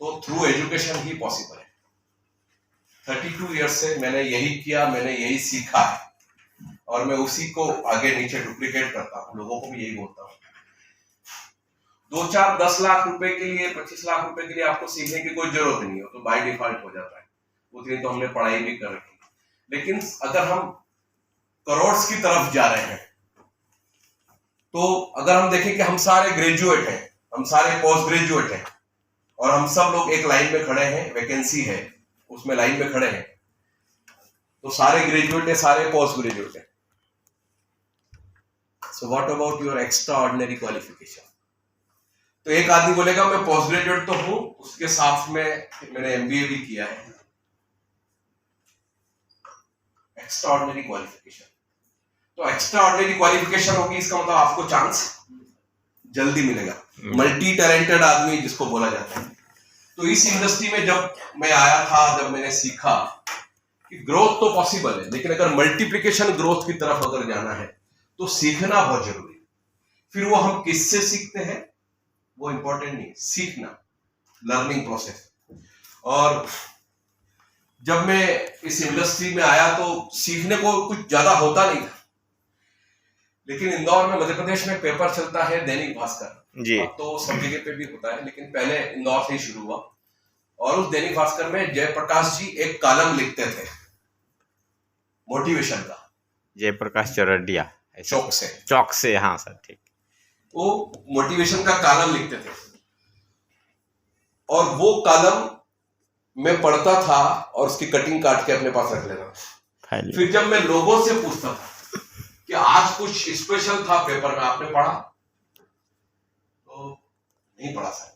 तो through education ही possible है। 32 years से मैंने यही किया, मैंने यही सीखा है और मैं उसी को आगे नीचे डुप्लीकेट करता हूँ, लोगों को भी यही बोलता हूँ। 2, 4, 10 लाख रुपए के लिए, 25 लाख रुपए के लिए आपको सीखने की कोई जरूरत नहीं है, तो बाय डिफॉल्ट हो जाता है, उतनी तो हमने पढ़ाई भी कर रखी। लेकिन अगर हम करोड़ की तरफ जा रहे हैं, तो अगर हम देखें कि हम सारे ग्रेजुएट हैं, हम सारे पोस्ट ग्रेजुएट हैं और हम सब लोग एक लाइन में खड़े हैं, वैकेंसी है उसमें लाइन में खड़े हैं, तो सारे ग्रेजुएट है, सारे पोस्ट ग्रेजुएट है। So what about your extra ordinary qualification? तो एक आदमी बोलेगा मैं पोस्ट ग्रेजुएट तो हूं, उसके साथ में मैंने एमबीए भी किया है। एक्स्ट्रा ऑर्डिनरी क्वालिफिकेशन, तो एक्स्ट्रा ऑर्डिनरी क्वालिफिकेशन होगी, इसका मतलब आपको चांस जल्दी मिलेगा, मल्टी टैलेंटेड आदमी जिसको बोला जाता है। तो इस इंडस्ट्री में जब मैं आया था, जब मैंने सीखा कि ग्रोथ तो पॉसिबल है, लेकिन अगर मल्टीप्लिकेशन ग्रोथ की तरफ अगर जाना है तो सीखना बहुत जरूरी है। फिर वो हम किससे सीखते हैं वो इंपॉर्टेंट नहीं, सीखना, लर्निंग प्रोसेस। और जब मैं इस इंडस्ट्री में आया तो सीखने को कुछ ज्यादा होता नहीं था, लेकिन इंदौर में, मध्य प्रदेश में पेपर चलता है दैनिक भास्कर जी, तो सब जगह पे भी होता है, लेकिन पहले इंदौर से ही शुरू हुआ। और उस दैनिक भास्कर में जयप्रकाश जी एक कॉलम लिखते थे मोटिवेशन का, जयप्रकाश चौरडिया, चौक से, हाँ सर ठीक। वो मोटिवेशन का कॉलम लिखते थे और वो कॉलम मैं पढ़ता था और उसकी कटिंग काट के अपने पास रख लेता था। फिर जब मैं लोगों से पूछता था कि आज कुछ स्पेशल था पेपर में, आपने पढ़ा? तो नहीं पढ़ा सर,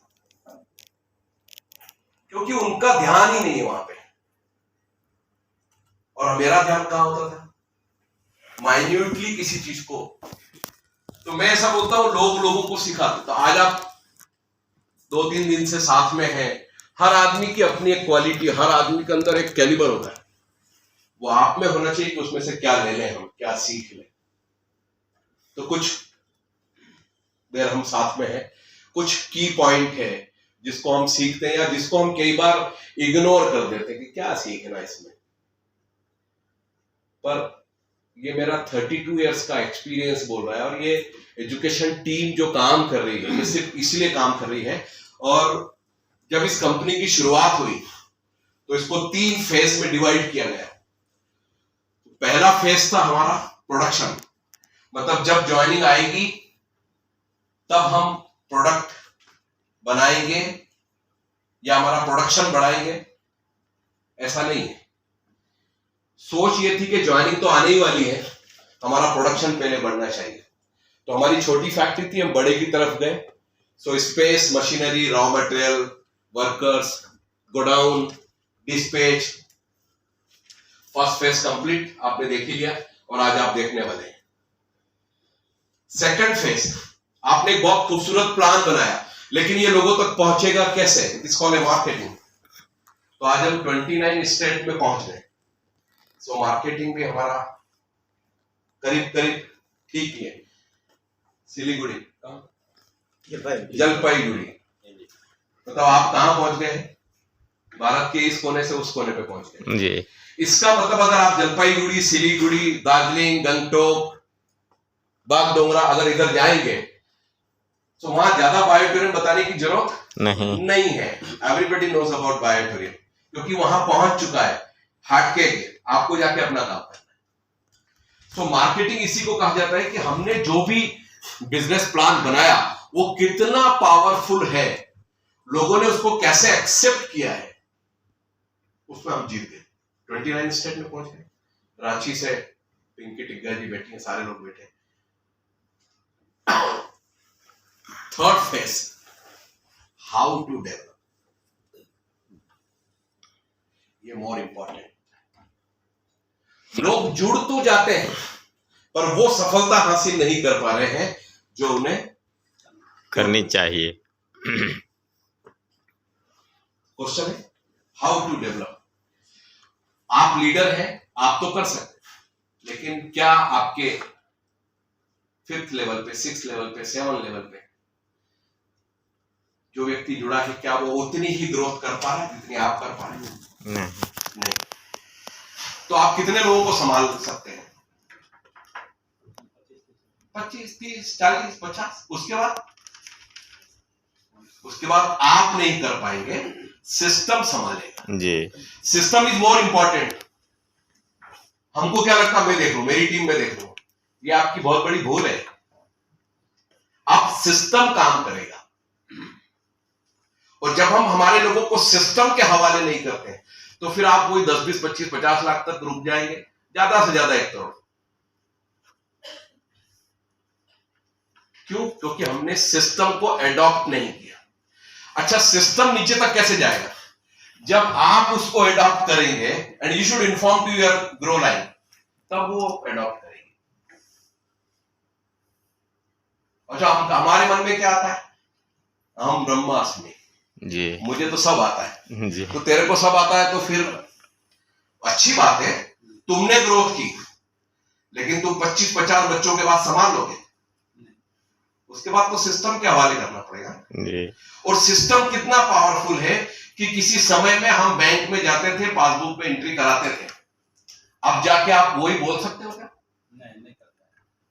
क्योंकि उनका ध्यान ही नहीं है वहां पे। और मेरा ध्यान कहां होता था? माइन्यूटली किसी चीज को। तो मैं ऐसा बोलता हूं, लोगों को सिखाते। तो आज आप 2-3 दिन से साथ में हैं, हर आदमी की अपनी एक क्वालिटी, हर आदमी के अंदर एक कैलिबर होता है, वो आप में होना चाहिए कि उसमें से क्या ले लें, हम क्या सीख लें। तो कुछ देर हम साथ में हैं, कुछ की पॉइंट है जिसको हम सीखते हैं या जिसको हम कई बार इग्नोर कर देते हैं कि क्या सीखना इसमें। पर ये मेरा 32 इयर्स का एक्सपीरियंस बोल रहा है, और ये एजुकेशन टीम जो काम कर रही है, ये सिर्फ इसलिए काम कर रही है। और जब इस कंपनी की शुरुआत हुई तो इसको 3 फेज में डिवाइड किया गया। पहला फेज था हमारा प्रोडक्शन, मतलब जब ज्वाइनिंग आएगी तब हम प्रोडक्ट बनाएंगे या हमारा प्रोडक्शन बढ़ाएंगे, ऐसा नहीं है। सोच ये थी कि ज्वाइनिंग तो आने ही वाली है, हमारा प्रोडक्शन पहले बढ़ना चाहिए। तो हमारी छोटी फैक्ट्री थी, हम बड़े की तरफ गए। So space, machinery, raw material, workers, godown, dispatch, first phase complete आपने देख ही लिया और आज आप देखने वाले हैं सेकंड फेज। आपने एक बहुत खूबसूरत प्लान बनाया, लेकिन ये लोगों तक पहुंचेगा कैसे? It's called marketing. तो आज हम 29 स्टेट में पहुंच गए। सो मार्केटिंग भी हमारा करीब करीब ठीक ही है। सिलीगुड़ी, जलपाईगुड़ी, मतलब आप कहां पहुंच गए? भारत के इस कोने से उस कोने पे पहुंच गए जी। इसका मतलब अगर आप जलपाईगुड़ी, सिलीगुड़ी, दार्जिलिंग, गंगटोक, बागडोगरा अगर इधर जाएंगे तो वहां ज्यादा बायोटूरिज्म बताने की जरूरत नहीं है। एवरीबडी नोज अबाउट बायोटूरिज्म, क्योंकि वहां पहुंच चुका है। हट के आपको जाके अपना काम करना है। तो मार्केटिंग इसी को कहा जाता है कि हमने जो भी बिजनेस प्लान बनाया वो कितना पावरफुल है, लोगों ने उसको कैसे एक्सेप्ट किया है, उसमें हम जीत गए। 29 स्टेट में पहुंच गए। रांची से पिंकी टिग्गा जी बैठी हैं, सारे लोग बैठे। Third phase, how to develop, ये मोर इंपॉर्टेंट। लोग जुड़ तो जाते हैं पर वो सफलता हासिल नहीं कर पा रहे हैं जो उन्हें करनी चाहिए। क्वेश्चन है हाउ टू डेवलप। आप लीडर हैं, आप तो कर सकते, लेकिन क्या आपके 5th लेवल पे, 6th लेवल पे, 7th लेवल पे जो व्यक्ति जुड़ा है क्या वो उतनी ही ग्रोथ कर पा रहा है जितनी आप कर पा रहे हैं? नहीं। तो आप कितने लोगों को संभाल सकते हैं? 25, 30, 40, 50। उसके बाद आप नहीं कर पाएंगे, सिस्टम संभालेगा जी। System is more important. हमको क्या लगता है, मैं देख लूं, मेरी टीम में देख लूं, ये आपकी बहुत बड़ी भूल है। आप सिस्टम काम करेगा, और जब हम हमारे लोगों को सिस्टम के हवाले नहीं करते हैं तो फिर आप वही 10, 20, 25, 50 लाख तक रुक जाएंगे, ज्यादा से ज्यादा 1 करोड़। क्यों? क्योंकि हमने सिस्टम को एडॉप्ट नहीं किया। अच्छा, सिस्टम नीचे तक कैसे जाएगा? जब आप उसको एडॉप्ट करेंगे, and you should inform to your grow line, तब वो एडॉप्ट करेंगे। अच्छा, हमारे मन में क्या आता है? हम ब्रह्मास्मि जी। मुझे तो सब आता है जी। तो तेरे को सब आता है, तो फिर अच्छी बात है, तुमने ग्रोथ की, लेकिन तुम 25-50 बच्चों के बाद संभाल लोगे? उसके बाद तो सिस्टम के हवाले करना पड़ेगा जी। और सिस्टम कितना पावरफुल है कि किसी समय में हम बैंक में जाते थे, पासबुक पे एंट्री कराते थे, अब जाके आप वही बोल सकते हो क्या? नहीं करता।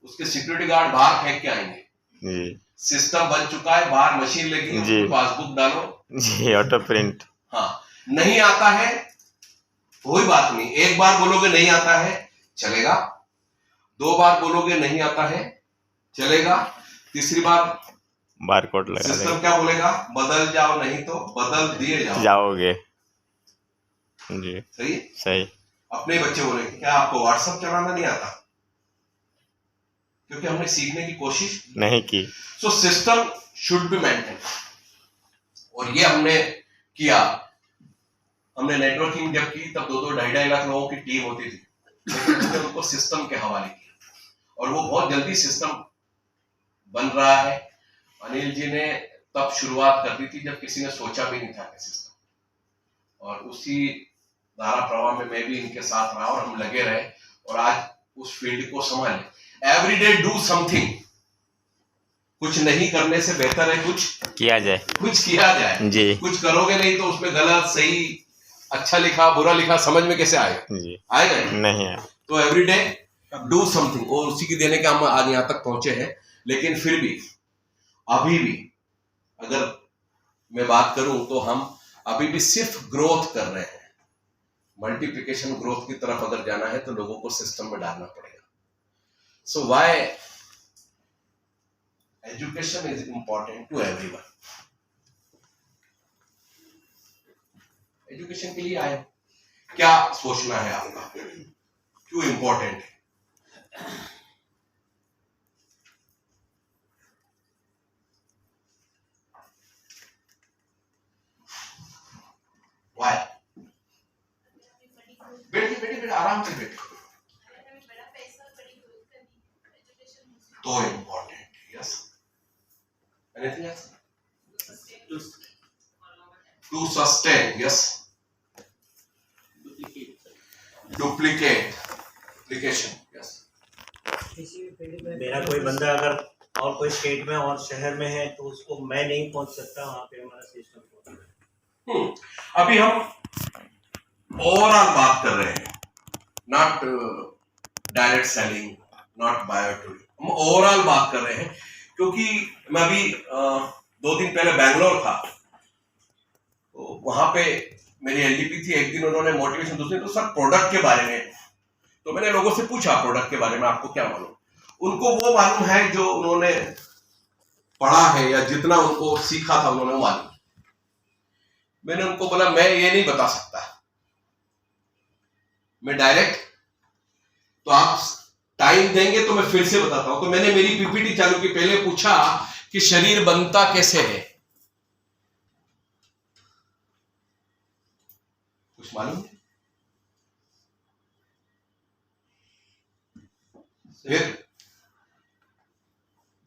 उसके सिक्योरिटी गार्ड बाहर फेंक के आएंगे जी। सिस्टम बन चुका है, बाहर मशीन लगी है, पासबुक डालो जी, ऑटो प्रिंट। हाँ, नहीं आता है कोई बात नहीं, एक बार बोलोगे नहीं आता है चलेगा, 2 बार बोलोगे नहीं आता है चलेगा, तीसरी बार बारकोड लगा सिस्टम क्या बोलेगा? बदल जाओ, नहीं तो बदल दिए जाओगे। जी। सही। सही। अपने बच्चे बोलेंगे क्या आपको व्हाट्सएप चलाना नहीं आता? क्योंकि हमने सीखने की कोशिश नहीं की। So system should be maintain, और ये हमने किया। हमने नेटवर्किंग जब की तब 2-2, 2.5 लाख लोगों की टीम होती थी, लेकिन हमने उनको सिस्टम के हवाले किया और वो बहुत जल्दी सिस्टम बन रहा है। अनिल जी ने तब शुरुआत कर दी थी जब किसी ने सोचा भी नहीं था कि सिस्टम, और उसी धारा प्रवाह में मैं भी इनके साथ रहा और हम लगे रहे और आज उस फील्ड को संभाले। Everyday do something. कुछ नहीं करने से बेहतर है कुछ किया जाए। कुछ किया जाए जी। कुछ करोगे नहीं तो उसमें गलत सही, अच्छा लिखा बुरा लिखा समझ में कैसे आएगा? जी। आएगा नहीं आया। तो एवरीडे डू समथिंग, और उसी की देने के हम आज यहाँ तक पहुंचे हैं। लेकिन फिर भी अभी भी अगर मैं बात करूं तो हम अभी भी सिर्फ ग्रोथ कर रहे हैं। मल्टीप्लिकेशन ग्रोथ की तरफ अगर जाना है तो लोगों को सिस्टम में डालना पड़ेगा। So why education is important to everyone. Education के लिए आए, क्या सोचना है आपका, क्यों इंपॉर्टेंट है? Why? बैठिए आराम से बैठिए। तो important, yes. Anything else? To sustain, yes. Duplication, yes. मेरा कोई बंदा अगर और कोई स्टेट में और शहर में है तो उसको मैं नहीं पहुंच सकता, वहां पे हमारा सिस्टम पहुंच। अभी हम ओवरऑल बात कर रहे हैं, not direct selling, not bio tourism. हम ओवरऑल बात कर रहे हैं क्योंकि मैं अभी 2 दिन पहले बैंगलोर था, तो वहां पे मेरी एलडीपी थी। एक दिन उन्होंने मोटिवेशन, दूसरे तो सर प्रोडक्ट के बारे में, तो मैंने लोगों से पूछा प्रोडक्ट के बारे में आपको क्या मालूम? उनको वो मालूम है जो उन्होंने पढ़ा है या जितना उनको सीखा था उन्होंने वो मालूम। मैंने उनको बोला मैं ये नहीं बता सकता, मैं डायरेक्ट, तो आप टाइम देंगे तो मैं फिर से बताता हूं। तो मैंने मेरी पीपीटी चालू की, पहले पूछा कि शरीर बनता कैसे है, कुछ मालूम? फिर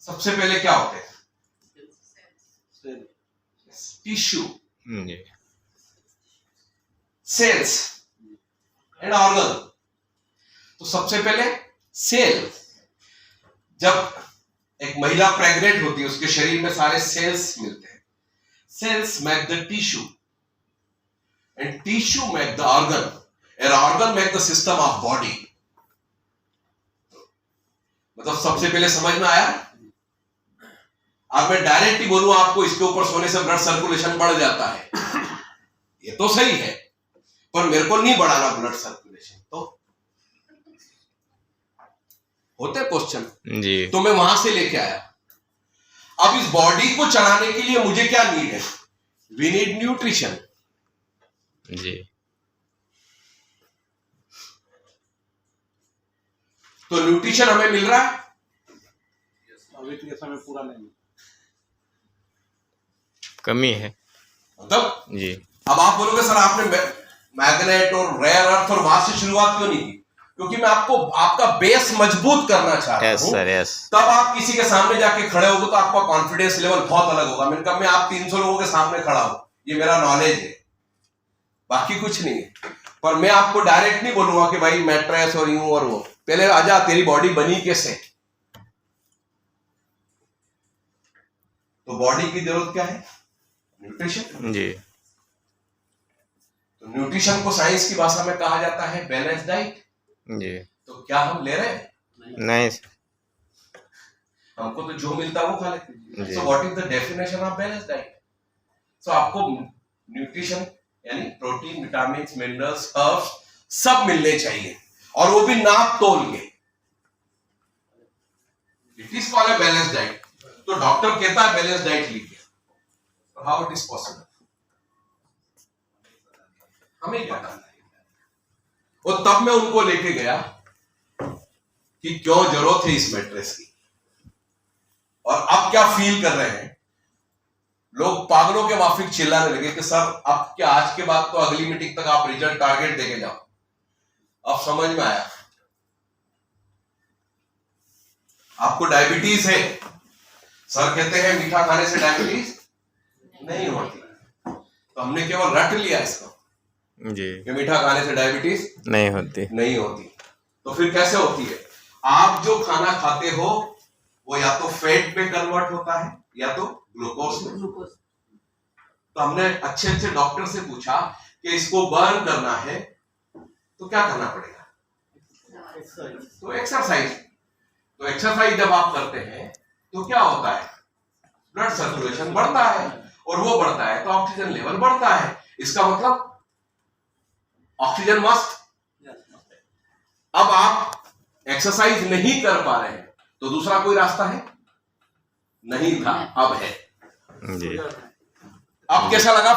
सबसे पहले क्या होते हैं? Tissue, cells and organ. तो सबसे पहले सेल, जब एक महिला प्रेग्नेंट होती है उसके शरीर में सारे सेल्स मिलते हैं। cells make the tissue and tissue make the organ and organ make the system of body. मतलब सबसे पहले समझ में आया? अब मैं डायरेक्ट ही बोलूं आपको इसके ऊपर सोने से ब्लड सर्कुलेशन बढ़ जाता है, ये तो सही है, पर मेरे को नहीं बढ़ाना ब्लड सर्कुलेशन। तो होते क्वेश्चन जी तो मैं वहां से लेके आया। अब इस बॉडी को चलाने के लिए मुझे क्या नीड है? We need nutrition. जी तो न्यूट्रिशन हमें मिल रहा है? अभी के समय पूरा नहीं। कमी है मतलब जी। अब आप बोलोगे सर आपने मैग्नेट और रेयर अर्थ और वहां से शुरुआत क्यों नहीं की? क्योंकि मैं आपको आपका बेस मजबूत करना चाहता यस हूं। Sir yes. तब आप किसी के सामने जाके खड़े होगे तो आपका कॉन्फिडेंस लेवल बहुत अलग होगा। मैंने कहा मैं आप 300 लोगों के सामने खड़ा हूं, ये मेरा नॉलेज है, बाकी कुछ नहीं है। पर मैं आपको डायरेक्ट नहीं बोलूंगा कि भाई मैट्रेस और यूं और वो। पहले आजा, तेरी बॉडी बनी कैसे? तो बॉडी की जरूरत क्या है? न्यूट्रिशन। जी तो न्यूट्रिशन को साइंस की भाषा में कहा जाता है बैलेंस डाइट। जी। तो क्या हम ले रहे हैं? नहीं सर। हमको तो जो मिलता है वो खा लेते हैं। जी। So what is the definition of balance diet? So आपको न्यूट्रिशन यानी प्रोटीन, विटामिन, मिनरल्स, हर्ब्स सब मिलने चाहिए, और वो भी नाप तोल के। It is called a balance diet. तो डॉक्टर कहता है बैलेंस डाइट लीजिए, तो हाउ इट इज पॉसिबल? हमें क्या करना है? और तब मैं उनको लेके गया कि क्यों जरूरत है इस मैट्रेस की, और अब क्या फील कर रहे हैं लोग। पागलों के माफिक चिल्लाने लगे कि सर अब क्या, आज के बाद तो अगली मीटिंग तक आप रिजल्ट टारगेट देके जाओ। अब समझ में आया। आपको डायबिटीज है, सर कहते हैं मीठा खाने से डायबिटीज नहीं होती, तो हमने केवल रट लिया इसको जी कि मीठा खाने से डायबिटीज नहीं होती। नहीं होती। तो फिर कैसे होती है? आप जो खाना खाते हो वो या तो फैट में कन्वर्ट होता है या तो ग्लूकोज में। तो हमने अच्छे अच्छे डॉक्टर से पूछा कि इसको बर्न करना है तो क्या करना पड़ेगा? तो एक्सरसाइज। तो एक्सरसाइज जब आप करते हैं तो क्या होता है? ब्लड सर्कुलेशन बढ़ता है, और वो बढ़ता है तो ऑक्सीजन लेवल बढ़ता है। इसका मतलब ऑक्सीजन मस्ट। अब आप एक्सरसाइज नहीं कर पा रहे हैं तो दूसरा कोई रास्ता है? नहीं था, अब है। जी अब कैसा लगा?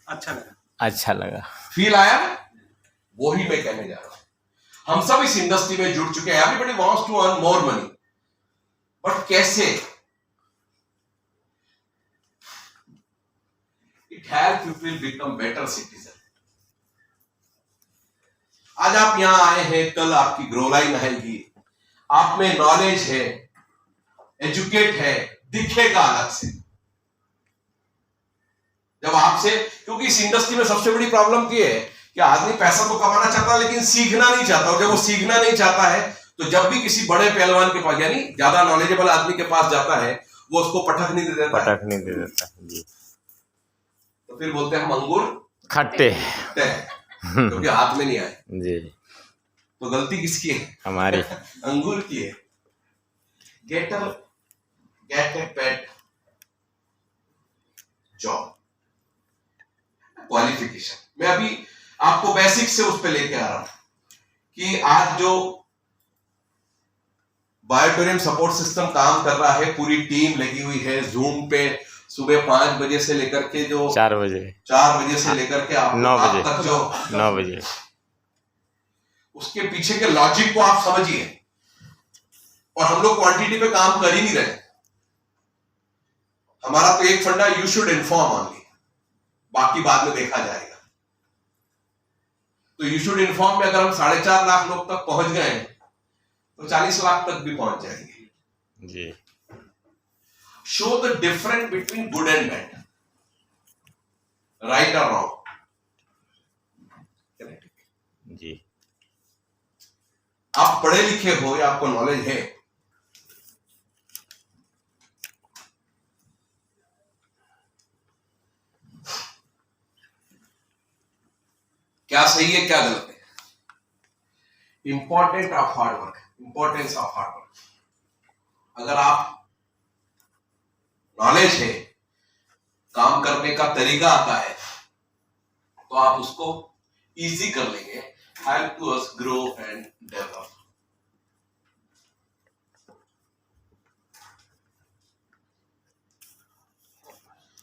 अच्छा लगा। अच्छा लगा। फील आया? वही मैं कहने जा रहा हूं। हम सब इस इंडस्ट्री में जुड़ चुके हैं। Everybody wants to earn more money, but कैसे? It help people become better citizen. आज आप यहां आए हैं, कल आपकी ग्रो लाइन आएगी, आप में नॉलेज है, एजुकेट है, दिखेगा अलग से। जब आपसे, क्योंकि इस इंडस्ट्री में सबसे बड़ी प्रॉब्लम ये है कि आदमी पैसा तो कमाना चाहता है लेकिन सीखना नहीं चाहता, और जब वो सीखना नहीं चाहता है तो जब भी किसी बड़े पहलवान के पास यानी ज्यादा नॉलेजेबल आदमी के पास जाता है वो उसको पटक नहीं दे देता। पटक नहीं दे देता जी। तो फिर बोलते हैं हम अंगूर खट्टे खट्टे हैं, क्योंकि हाथ में नहीं आए। जी। तो गलती किसकी है? हमारी। अंगूर की है। गेट ए पेट जॉब क्वालिफिकेशन। मैं अभी आपको बेसिक से उस पे लेके आ रहा हूं कि आज जो बायोटोरियम सपोर्ट सिस्टम काम कर रहा है, पूरी टीम लगी हुई है जूम पे, सुबह 5 बजे से लेकर के जो 4 बजे 4 बजे से लेकर के आप 9 बजे तक जो 9 बजे उसके पीछे के लॉजिक को आप समझिए। और हम लोग क्वांटिटी पे काम कर ही नहीं रहे। हमारा तो एक फंडा, यू शुड इन्फॉर्म ओनली, बाकी बाद में देखा जाएगा। तो यू शुड इन्फॉर्म में अगर हम 4.5 लाख लोग तक पहुंच गए तो 40 लाख तक भी पहुंच जाएंगे। जी। Show the difference between good and bad, right और रॉन्ग। जी। आप पढ़े लिखे हो या आपको नॉलेज है, क्या सही है क्या गलत है। Important of hard work, importance of hard work. अगर आप नॉलेज है, काम करने का तरीका आता है, तो आप उसको इजी कर लेंगे। Help to us grow and develop.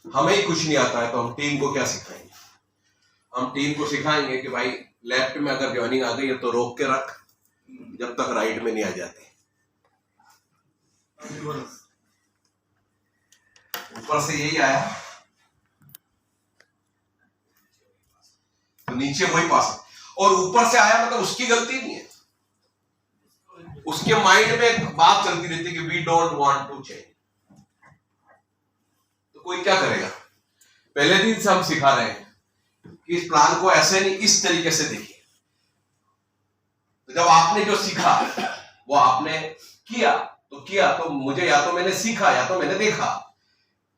हमें ही कुछ नहीं आता है तो हम टीम को क्या सिखाएंगे। हम टीम को सिखाएंगे कि भाई लेफ्ट में अगर ज्वाइनिंग आ गई है तो रोक के रख जब तक राइट में नहीं आ जाती। ऊपर से यही आया तो नीचे वही पास है, और ऊपर से आया मतलब उसकी गलती नहीं है। उसके माइंड में एक बात चलती रहती है कि we don't want to change. तो कोई क्या करेगा। पहले दिन से हम सिखा रहे हैं कि इस प्लान को ऐसे नहीं, इस तरीके से देखिए। तो जब आपने जो सीखा वो आपने किया तो मुझे या तो मैंने सीखा या तो मैंने देखा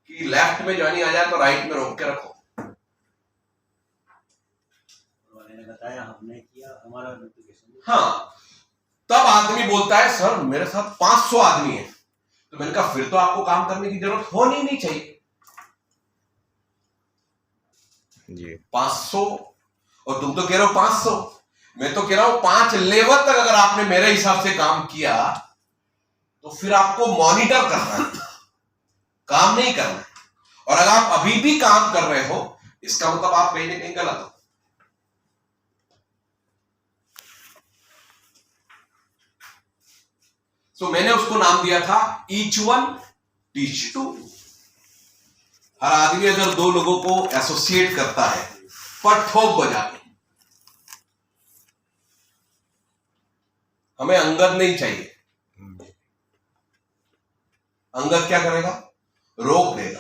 कि लेफ्ट में ज्वाइनिंग आ जाए तो राइट में रोक के रखो। मैंने बताया, हमने किया, हमारा नोटिफिकेशन। हाँ, तब आदमी बोलता है सर मेरे साथ 500 आदमी है। तो मैंने कहा फिर तो आपको काम करने की जरूरत होनी नहीं चाहिए। जी 500 और तुम तो कह रहे हो 500, मैं तो कह रहा हूं 5 लेवल तक अगर आपने मेरे हिसाब से काम किया तो फिर आपको मॉनिटर करना है, काम नहीं करना है। और अगर आप अभी भी काम कर रहे हो इसका मतलब आप कहीं ना कहीं गलत हो। तो मैंने उसको नाम दिया था ईच वन टीच टू। हर आदमी अगर 2 लोगों को एसोसिएट करता है पर ठोक बजा के, हमें अंगद नहीं चाहिए। अंगद क्या करेगा, रोक देगा।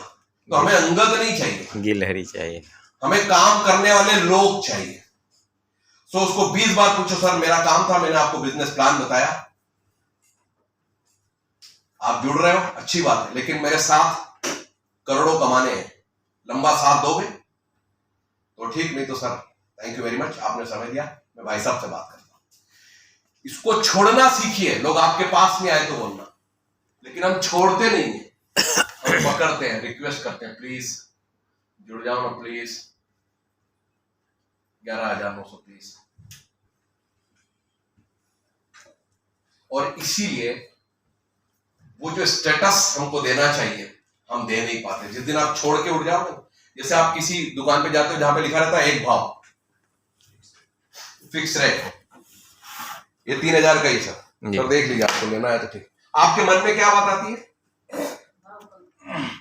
तो हमें अंगद नहीं चाहिए, गिलहरी चाहिए। हमें काम करने वाले लोग चाहिए। सो उसको 20 बार पूछो सर मेरा काम था, मैंने आपको बिजनेस प्लान बताया, आप जुड़ रहे हो, अच्छी बात है, लेकिन मेरे साथ करोड़ों कमाने हैं, लंबा साथ दोगे तो ठीक, नहीं तो sir thank you very much, आपने समय दिया, मैं भाई साहब से बात करता हूं। इसको छोड़ना सीखिए। लोग आपके पास में आए तो बोलना, लेकिन हम छोड़ते नहीं है, हम पकड़ते हैं, रिक्वेस्ट करते हैं प्लीज जुड़ जाओ ना प्लीज, 11,900 प्लीज। और इसीलिए वो जो स्टेटस हमको देना चाहिए हम दे नहीं पाते। जिस दिन आप छोड़ के उठ जाओ, जैसे आप किसी दुकान पे जाते हो जहां पे लिखा रहता है एक भाव फिक्स रेट, ये 3,000 का ही सर, तो देख लीजिए आपको लेना है तो ठीक। आपके मन में क्या बात आती है,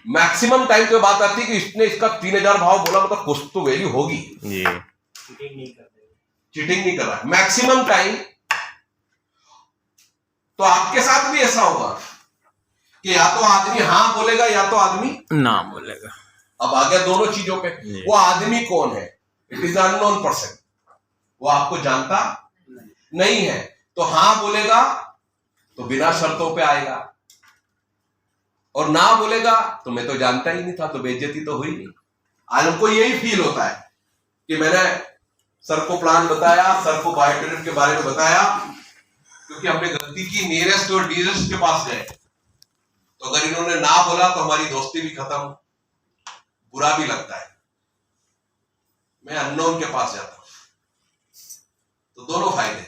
मैक्सिमम टाइम तो बात आती है कि इसने इसका 3,000 भाव बोला, मतलब कुछ तो वैल्यू होगी। जी चीटिंग नहीं करते, चीटिंग नहीं कर रहा है मैक्सिमम टाइम। तो आपके साथ भी ऐसा होगा कि या तो आदमी हाँ बोलेगा या तो आदमी ना बोलेगा। अब आ गया दोनों चीजों पे। वो आदमी कौन है, इट इज अननोन पर्सन, वो आपको जानता नहीं है। तो हाँ बोलेगा तो बिना शर्तों पे आएगा, और ना बोलेगा तो मैं तो जानता ही नहीं था, तो बेइज्जती तो हुई नहीं। आज हमको यही फील होता है कि मैंने सर को प्लान बताया, सर को बायोटेरिट के बारे में बताया, क्योंकि हमने गलती की, नियरेस्ट और डियरेस्ट के पास गए। तो अगर इन्होंने ना बोला तो हमारी दोस्ती भी खत्म, बुरा भी लगता है। मैं अननोन के पास जाता हूं, तो दोनों फायदे,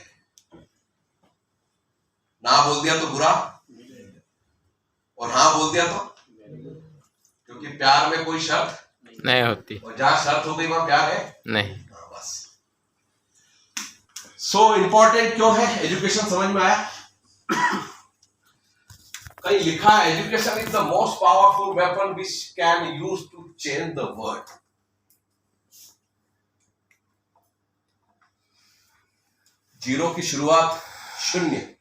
ना बोल दिया तो बुरा, और हाँ बोल दिया तो, क्योंकि प्यार में कोई शर्त नहीं होती, और जहां शर्त हो गई वहां प्यार है नहीं। बस। सो इंपॉर्टेंट क्यों है एजुकेशन, समझ में आया। कहीं लिखा है education is the most powerful weapon which can use to change the world. Zero की शुरुआत शून्य,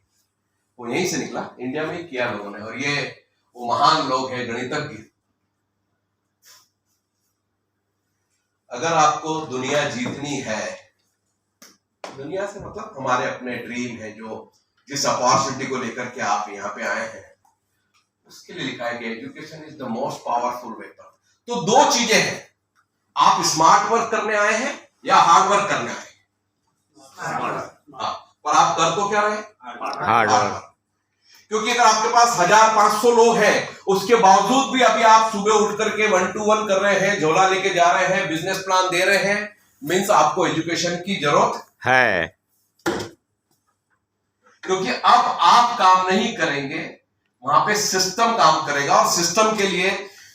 वो यहीं से निकला, इंडिया में ही किया लोगों ने, और ये वो महान लोग हैं गणितज्ञ। अगर आपको दुनिया जीतनी है, दुनिया से मतलब हमारे अपने ड्रीम है, जो जिस अपॉर्चुनिटी को लेकर के आप यहाँ पे आए हैं, उसके लिए लिखा है कि education is the most powerful weapon. तो 2 चीजें हैं, आप स्मार्ट वर्क करने आए हैं या हार्ड वर्क करने आए हैं। हाँ, पर आप कर तो क्या रहे? Hard work. क्योंकि अगर आपके पास 1500 लोग हैं, उसके बावजूद भी अभी आप सुबह उठ करके 1 to 1 कर रहे हैं, झोला लेके जा रहे हैं, बिजनेस प्लान दे रहे हैं, मीन्स आपको एजुकेशन की जरूरत है। क्योंकि अब आप काम नहीं करेंगे, वहां पे सिस्टम काम करेगा। और सिस्टम के लिए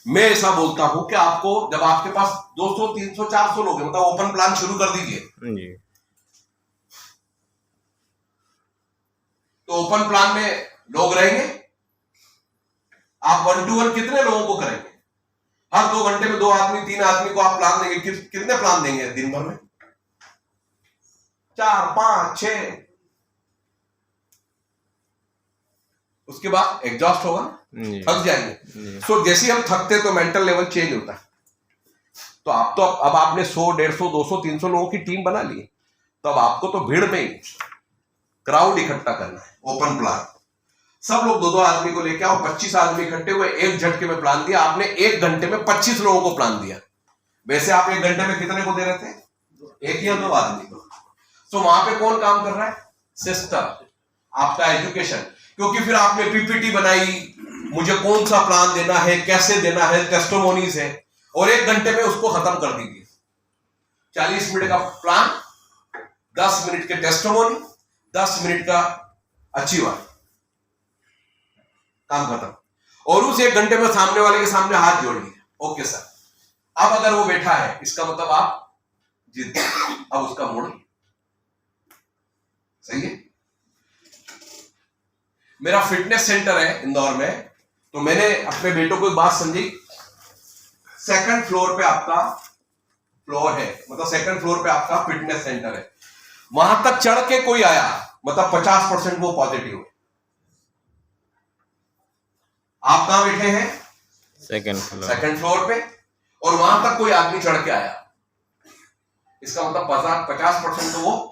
मैं ऐसा बोलता हूं कि आपको जब आपके पास 200, 300, 400 लोग हैं, मतलब ओपन प्लान शुरू कर दीजिए। जी। तो ओपन प्लान में लोग रहेंगे, आप 1 to 1 कितने लोगों को करेंगे? हर 2 घंटे में 2 आदमी 3 आदमी को आप प्लान देंगे। कितने प्लान देंगे दिन भर में? 4, 5, 6। उसके बाद एग्जॉस्ट होगा, थक जाएंगे। सो जैसे हम थकते तो मेंटल लेवल चेंज होता है। तो आप तो अब आपने 100, 150, 200, 300 लोगों की टीम बना ली, तो अब आपको तो भीड़ में ही क्राउड इकट्ठा करना है। ओपन प्लान, सब लोग 2-2 आदमी को लेके आओ, 25 आदमी इकट्ठे हुए, एक झटके में प्लान दिया आपने। 1 घंटे में 25 लोगों को प्लान दिया। वैसे आप 1 घंटे में कितने को दे रहे थे? 1 या 2 आदमी को। तो वहां पे कौन काम कर रहा है? सिस्टम, आपका एजुकेशन। क्योंकि फिर आपने पीपीटी बनाई, मुझे कौन सा प्लान देना है, कैसे देना है, टेस्टिमोनीज है, और 1 घंटे में उसको खत्म कर दीजिए। 40 मिनट का प्लान, 10 मिनट के टेस्टिमोनी, 10 मिनट का अचीवर, काम खत्म। और उस 1 घंटे में सामने वाले के सामने हाथ जोड़ लिया, ओके सर। अब अगर वो बैठा है, इसका मतलब आप जीत गए। अब उसका मूड सही है। मेरा फिटनेस सेंटर है इंदौर में, तो मैंने अपने बेटों को एक बात समझी। 2nd फ्लोर पे आपका फ्लोर है, मतलब 2nd फ्लोर पे आपका फिटनेस सेंटर है। वहां तक चढ़ के कोई आया, मतलब 50% वो पॉजिटिव है। आप कहां बैठे हैं? 2nd फ्लोर पे, और वहां तक कोई आदमी चढ़ के आया, इसका मतलब 50% तो वो,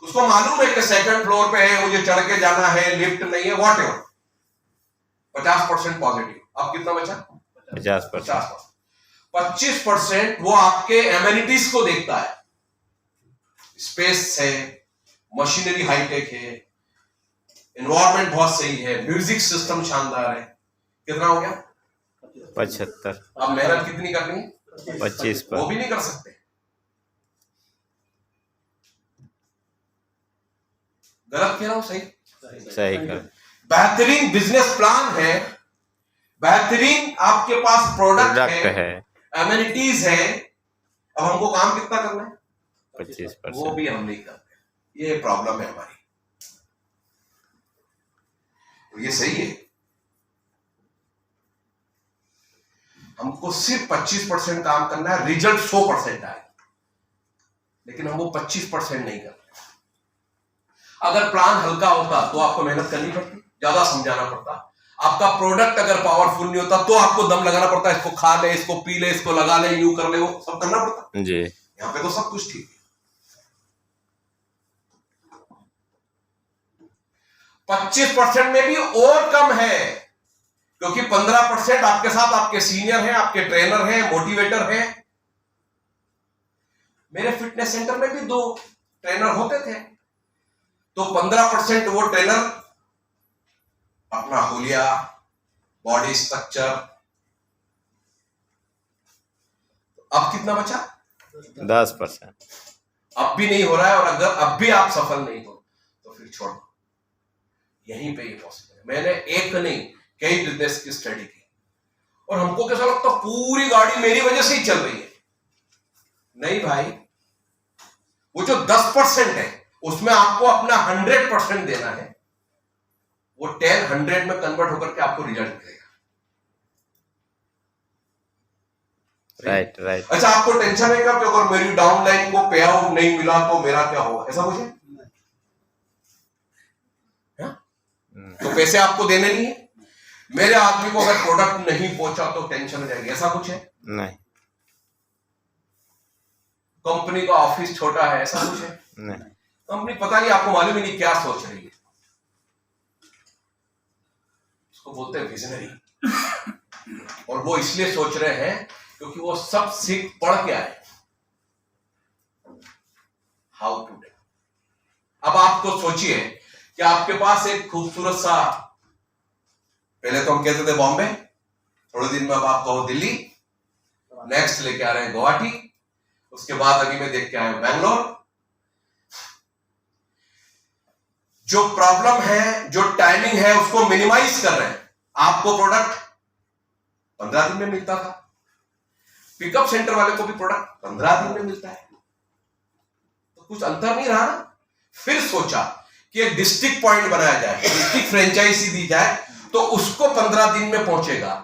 उसको मालूम है कि 2nd फ्लोर पे है, मुझे चढ़ के जाना है, लिफ्ट नहीं है, वॉट एवर। 50% पॉजिटिव। अब कितना बचा? 50%। 25% वो आपके एमिनिटीज को देखता है। स्पेस है, मशीनरी हाईटेक है, एनवायरमेंट बहुत सही है, म्यूजिक सिस्टम शानदार है। कितना हो गया? 75। अब मेहनत कितनी करनी है? 25 वो पर। भी नहीं कर सकते। गलत कह रहा हूं? सही कर। बेहतरीन बिजनेस प्लान है, बेहतरीन आपके पास प्रोडक्ट है, एमिनिटीज है। अब हमको काम कितना करना है? 25%। वो भी हम नहीं करते। ये प्रॉब्लम है हमारी। ये सही है, हमको सिर्फ 25% काम करना है, रिजल्ट 100% आए, लेकिन हम वो 25% नहीं करते। अगर प्लान हल्का होता तो आपको मेहनत करनी पड़ती, ज्यादा समझाना पड़ता। आपका प्रोडक्ट अगर पावरफुल नहीं होता तो आपको दम लगाना पड़ता, इसको खा ले, इसको पी ले, इसको लगा ले, यूं कर ले, वो सब करना पड़ता जी। यहाँ पे तो सब कुछ ठीक है। 25% में भी और कम है, क्योंकि 15% आपके साथ आपके सीनियर हैं, आपके ट्रेनर हैं, मोटिवेटर हैं। मेरे फिटनेस सेंटर में भी 2 ट्रेनर होते थे, तो 15% वो ट्रेनर अपना होलिया, बॉडी स्ट्रक्चर। अब कितना बचा? 10%। अब भी नहीं हो रहा है, और अगर अब भी आप सफल नहीं हो तो फिर छोड़ दो। यहीं पे ये पॉसिबल है। मैंने एक नहीं, कई बिजनेस की स्टडी की, और हमको कैसा लगता पूरी गाड़ी मेरी वजह से ही चल रही है। नहीं भाई, वो जो 10% है उसमें आपको अपना 100% देना है। वो 10 100 में कन्वर्ट होकर के आपको रिजल्ट मिलेगा। राइट। अच्छा, आपको टेंशन है क्या कि अगर मेरी डाउनलाइन को पे आउट नहीं मिला तो मेरा क्या होगा? ऐसा कुछ है? तो पैसे आपको देने नहीं है। मेरे आदमी को अगर प्रोडक्ट नहीं पहुंचा तो टेंशन हो जाएगी, ऐसा कुछ है? नहीं। कंपनी का ऑफिस छोटा है, ऐसा कुछ है? नहीं। कंपनी पता नहीं, आपको मालूम ही नहीं क्या सोच रही है। उसको बोलते हैं विजनरी। और वो इसलिए सोच रहे हैं क्योंकि वो सब सीख पढ़ के आए, हाउ टू डू। आप तो सोचिए कि आपके पास एक खूबसूरत सा, पहले तो हम कहते थे बॉम्बे, थोड़े दिन में अब आप कहो दिल्ली, नेक्स्ट लेके आ रहे हैं गुवाहाटी, उसके बाद अभी मैं देख के आया हूं बैंगलोर। जो प्रॉब्लम है, जो टाइमिंग है, उसको मिनिमाइज कर रहे हैं। आपको प्रोडक्ट 15 दिन में मिलता था, पिकअप सेंटर वाले को भी प्रोडक्ट 15 दिन में मिलता है, तो कुछ अंतर नहीं रहा ना। फिर सोचा कि एक डिस्ट्रिक्ट पॉइंट बनाया जाए, डिस्ट्रिक्ट फ्रेंचाइजी दी जाए, तो उसको 15 दिन में पहुंचेगा।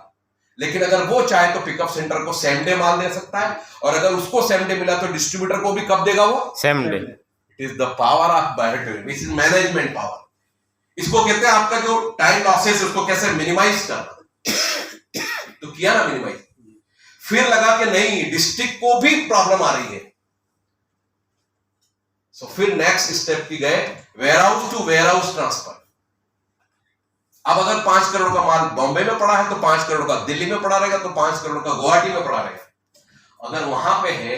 लेकिन अगर वो चाहे तो पिकअप सेंटर को सेम डे माल दे सकता है, और अगर उसको सेम डे मिला तो डिस्ट्रीब्यूटर को भी कब देगा वो? Same day. It is the power of biotechnology, this is management power. इसको कहते हैं आपका जो टाइम लॉसेस, उसको कैसे मिनिमाइज करना। तो किया ना मिनिमाइज। फिर लगा कि नहीं, डिस्ट्रिक्ट को भी प्रॉब्लम आ रही है, सो फिर नेक्स्ट स्टेप की गए, वेयरहाउस टू वेयरहाउस ट्रांसफर। अब अगर 5 करोड़ का माल बॉम्बे में पड़ा है तो 5 करोड़ का दिल्ली में पड़ा रहेगा, तो 5 करोड़ का गुवाहाटी में पड़ा रहेगा। अगर वहां पे है,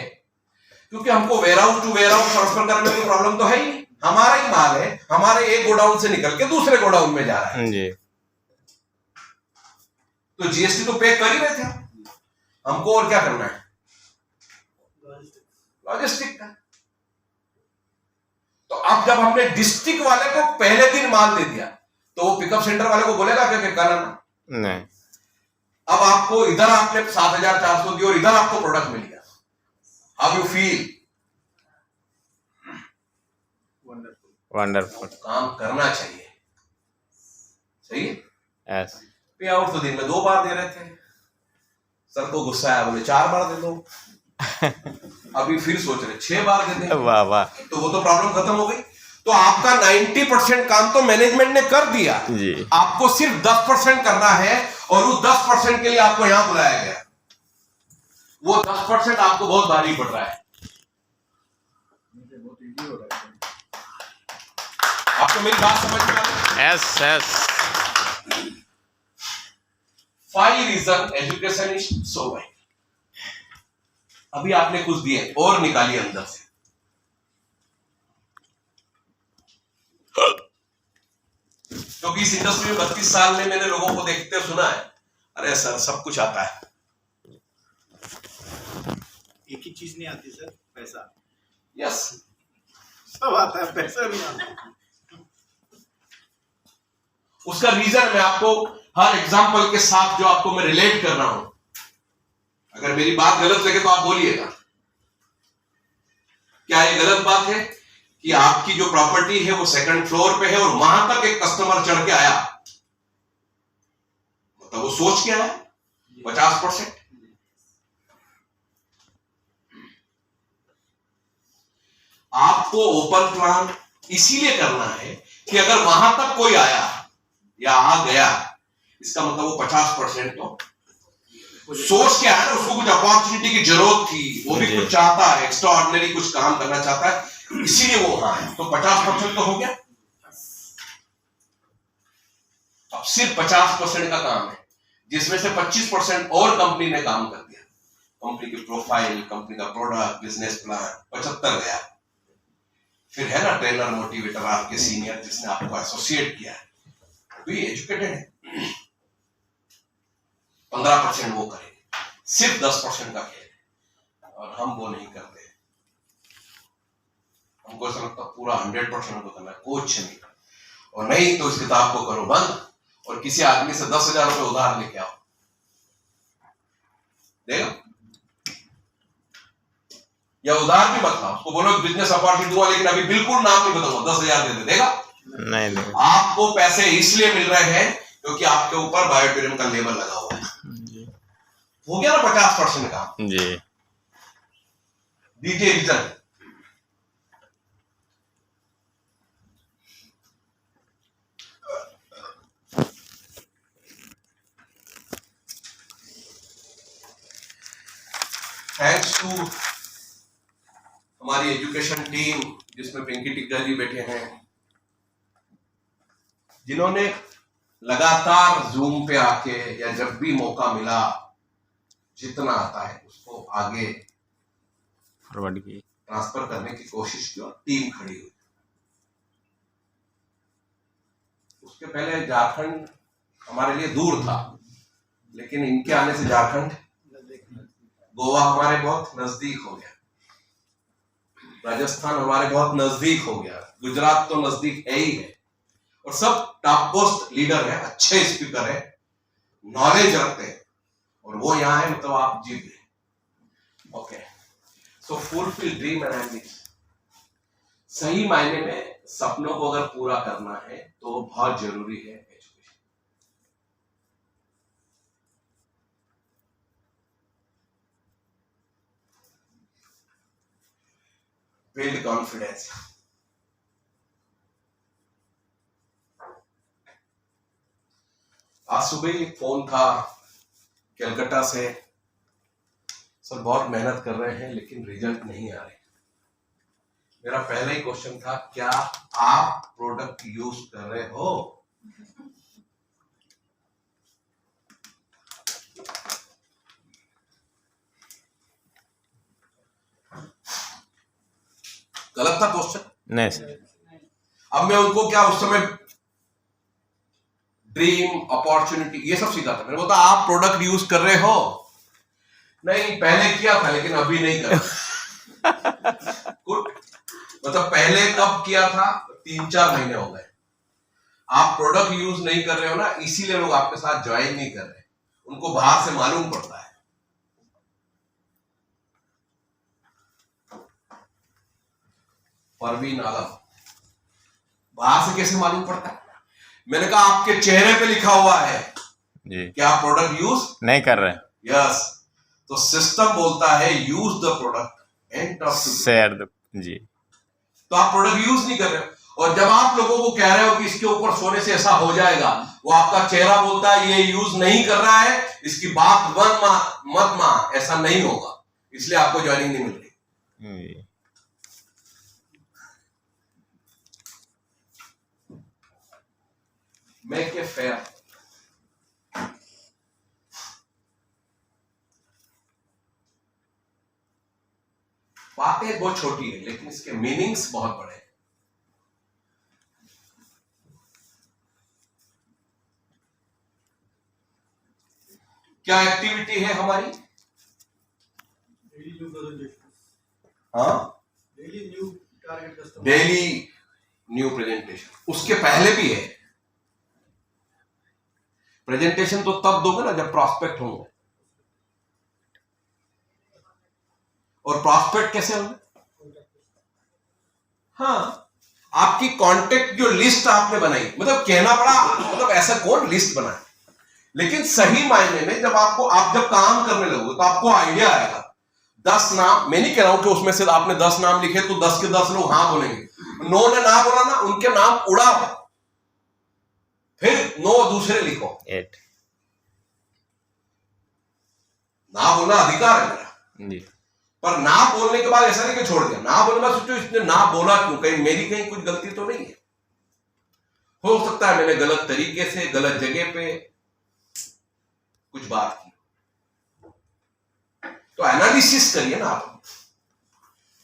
क्योंकि हमको वेयरहाउस टू वेयरहाउस ट्रांसफर करने में कोई प्रॉब्लम तो है ही नहीं, हमारा ही माल है, हमारे एक गोडाउन से निकल के दूसरे गोडाउन में जा रहा है, जी। तो जीएसटी तो पे कर ही रहे थे हमको, और क्या करना है? लॉजिस्टिक का। तो अब जब हमने डिस्ट्रिक्ट वाले को पहले दिन माल दे दिया, तो वो पिकअप सेंटर वाले को बोलेगा क्या कल आना? नहीं। अब आपको इधर आपने 7,400 दी और इधर आपको प्रोडक्ट मिल गया, हाउ यू फील? वंडरफुल। काम करना चाहिए, सही है। यस। पे आउट तो दिन में 2 बार दे रहे थे, सर को गुस्सा आया, बोले 4 बार दे दो। अभी फिर सोच रहे 6 बार दे दें, वाह वाह। तो वो तो प्रॉब्लम खत्म हो गई। तो आपका 90% काम तो मैनेजमेंट ने कर दिया जी। आपको सिर्फ 10% करना है, और उस 10% के लिए आपको यहां बुलाया गया। वो 10% आपको बहुत भारी पड़ रहा है। आपको मेरी बात समझ में आ रही है? Yes yes. 5 reason education is so wide. अभी आपने कुछ दिए और निकालिए अंदर से। क्योंकि इस इंडस्ट्री में 32 साल में मैंने लोगों को देखते सुना है, अरे सर सब कुछ आता है। एक ही चीज नहीं आती सर, पैसा। यस, सब आता है, पैसा नहीं आता। उसका रीजन मैं आपको हर एग्जांपल के साथ जो आपको मैं रिलेट कर रहा हूं, अगर मेरी बात गलत लगे तो आप बोलिएगा। क्या ये गलत बात है कि आपकी जो प्रॉपर्टी है वो 2nd फ्लोर पे है और वहां तक एक कस्टमर चढ़ के आया, मतलब वो सोच के आया 50%? आपको ओपन प्लान इसीलिए करना है कि अगर वहां तक कोई आया या आ गया, इसका मतलब वो 50% तो सोच के आया ना, उसको कुछ अपॉर्चुनिटी की जरूरत थी, वो भी कुछ चाहता है, एक्स्ट्रा ऑर्डिनरी कुछ काम करना चाहता है, इसीलिए वो वहां है, तो 50% तो हो गया। अब सिर्फ 50% का काम है, जिसमें से 25% और कंपनी ने काम कर दिया। कंपनी की प्रोफाइल, कंपनी का प्रोडक्ट, बिजनेस प्लान, 75 गया। फिर है ना ट्रेनर, मोटिवेटर, आपके सीनियर जिसने आपको एसोसिएट किया है, भी एजुकेटेड है, 15% वो करेंगे। सिर्फ 10% का खेल है, और हम वो नहीं करते। हमको ऐसा लगता पूरा 100% को करना है, कुछ नहीं। और नहीं तो इस किताब को करो बंद, और किसी आदमी से 10,000 रुपए उधार लेके आओ, देगा? या उधार भी मत लाओ, उसको बोलो बिजनेस अपॉर्चुनिटी दूंगा, लेकिन अभी बिल्कुल नाम नहीं बताऊंगा, 10,000 दे दे, देगा? नहीं देगा। आपको पैसे इसलिए मिल रहे हैं क्योंकि आपके ऊपर बायोटूरिज्म का लेबल लगा हुआ है। हो गया ना 50% का? जी। दीजिए रीजन। थैंक्स टू हमारी एजुकेशन टीम, जिसमें पिंकी टिग्गा जी बैठे हैं, जिन्होंने लगातार जूम पे आके या जब भी मौका मिला जितना आता है उसको आगे फॉरवर्ड की। ट्रांसफर करने की कोशिश की और टीम खड़ी हुई। उसके पहले झारखंड हमारे लिए दूर था, लेकिन इनके आने से झारखंड, गोवा हमारे बहुत नजदीक हो गया, राजस्थान हमारे बहुत नजदीक हो गया, गुजरात तो नजदीक है ही है, और सब टॉप पोस्ट लीडर है, अच्छे स्पीकर है, नॉलेज रखते हैं, और वो यहाँ है, मतलब आप जीत गए। Okay, so fulfil dream and ambition. सही मायने में सपनों को अगर पूरा करना है तो बहुत जरूरी है एजुकेशन। Build confidence. आज सुबह ही फोन था कलकत्ता से, सर बहुत मेहनत कर रहे हैं लेकिन रिजल्ट नहीं आ रहे। मेरा पहला ही क्वेश्चन था, क्या आप प्रोडक्ट यूज कर रहे हो? गलत था क्वेश्चन? नहीं सर। अब मैं उनको क्या उस समय ड्रीम, अपॉर्चुनिटी, ये सब सिखाता। मैंने बोला आप प्रोडक्ट यूज कर रहे हो? नहीं, पहले किया था लेकिन अभी नहीं कर रहा। गुड, मतलब पहले कब किया था? 3-4 महीने हो गए। आप प्रोडक्ट यूज नहीं कर रहे हो ना, इसीलिए लोग आपके साथ ज्वाइन नहीं कर रहे, उनको बाहर से मालूम पड़ता है। परवीन आलम, बाहर से कैसे मालूम पड़ता है? मैंने कहा आपके चेहरे पे लिखा हुआ है जी कि आप प्रोडक्ट यूज नहीं कर रहे। यस, तो सिस्टम बोलता है use the product and talk to share जी। तो आप प्रोडक्ट यूज नहीं कर रहे हो, और जब आप लोगों को कह रहे हो कि इसके ऊपर सोने से ऐसा हो जाएगा, वो आपका चेहरा बोलता है ये यूज नहीं कर रहा है, इसकी बात मत मान, ऐसा नहीं होगा, इसलिए आपको ज्वाइनिंग नहीं मिल रही। Make a fair. बातें बहुत छोटी है लेकिन इसके मीनिंग्स बहुत बड़े हैं। क्या एक्टिविटी है हमारी? हाँ, डेली न्यू प्रेजेंटेशन। उसके पहले भी है प्रेजेंटेशन, तो तब दोगे ना जब प्रॉस्पेक्ट होंगे। और प्रॉस्पेक्ट कैसे होंगे? हाँ, आपकी कांटेक्ट जो लिस्ट आपने बनाई, मतलब कहना पड़ा, मतलब ऐसा कौन लिस्ट बनाए, लेकिन सही मायने में जब आप जब काम करने लगोगे तो आपको आइडिया आएगा। 10 नाम, मैं नहीं कह रहा हूं कि उसमें से आपने 10 नाम लिखे तो 10 के 10 लोग हाँ बोलेंगे। 9 ने ना बोला ना, उनके नाम उड़ाओ, फिर 9 दूसरे लिखो। 8 ना बोलना अधिकार है मेरा जी। पर ना बोलने के बाद ऐसा नहीं कि छोड़ दिया। ना बोलने में सोचो इसने ना बोला क्यों, कहीं मेरी कहीं कुछ गलती तो नहीं है। हो सकता है मैंने गलत तरीके से गलत जगह पे कुछ बात की, तो एनालिसिस करिए ना आप।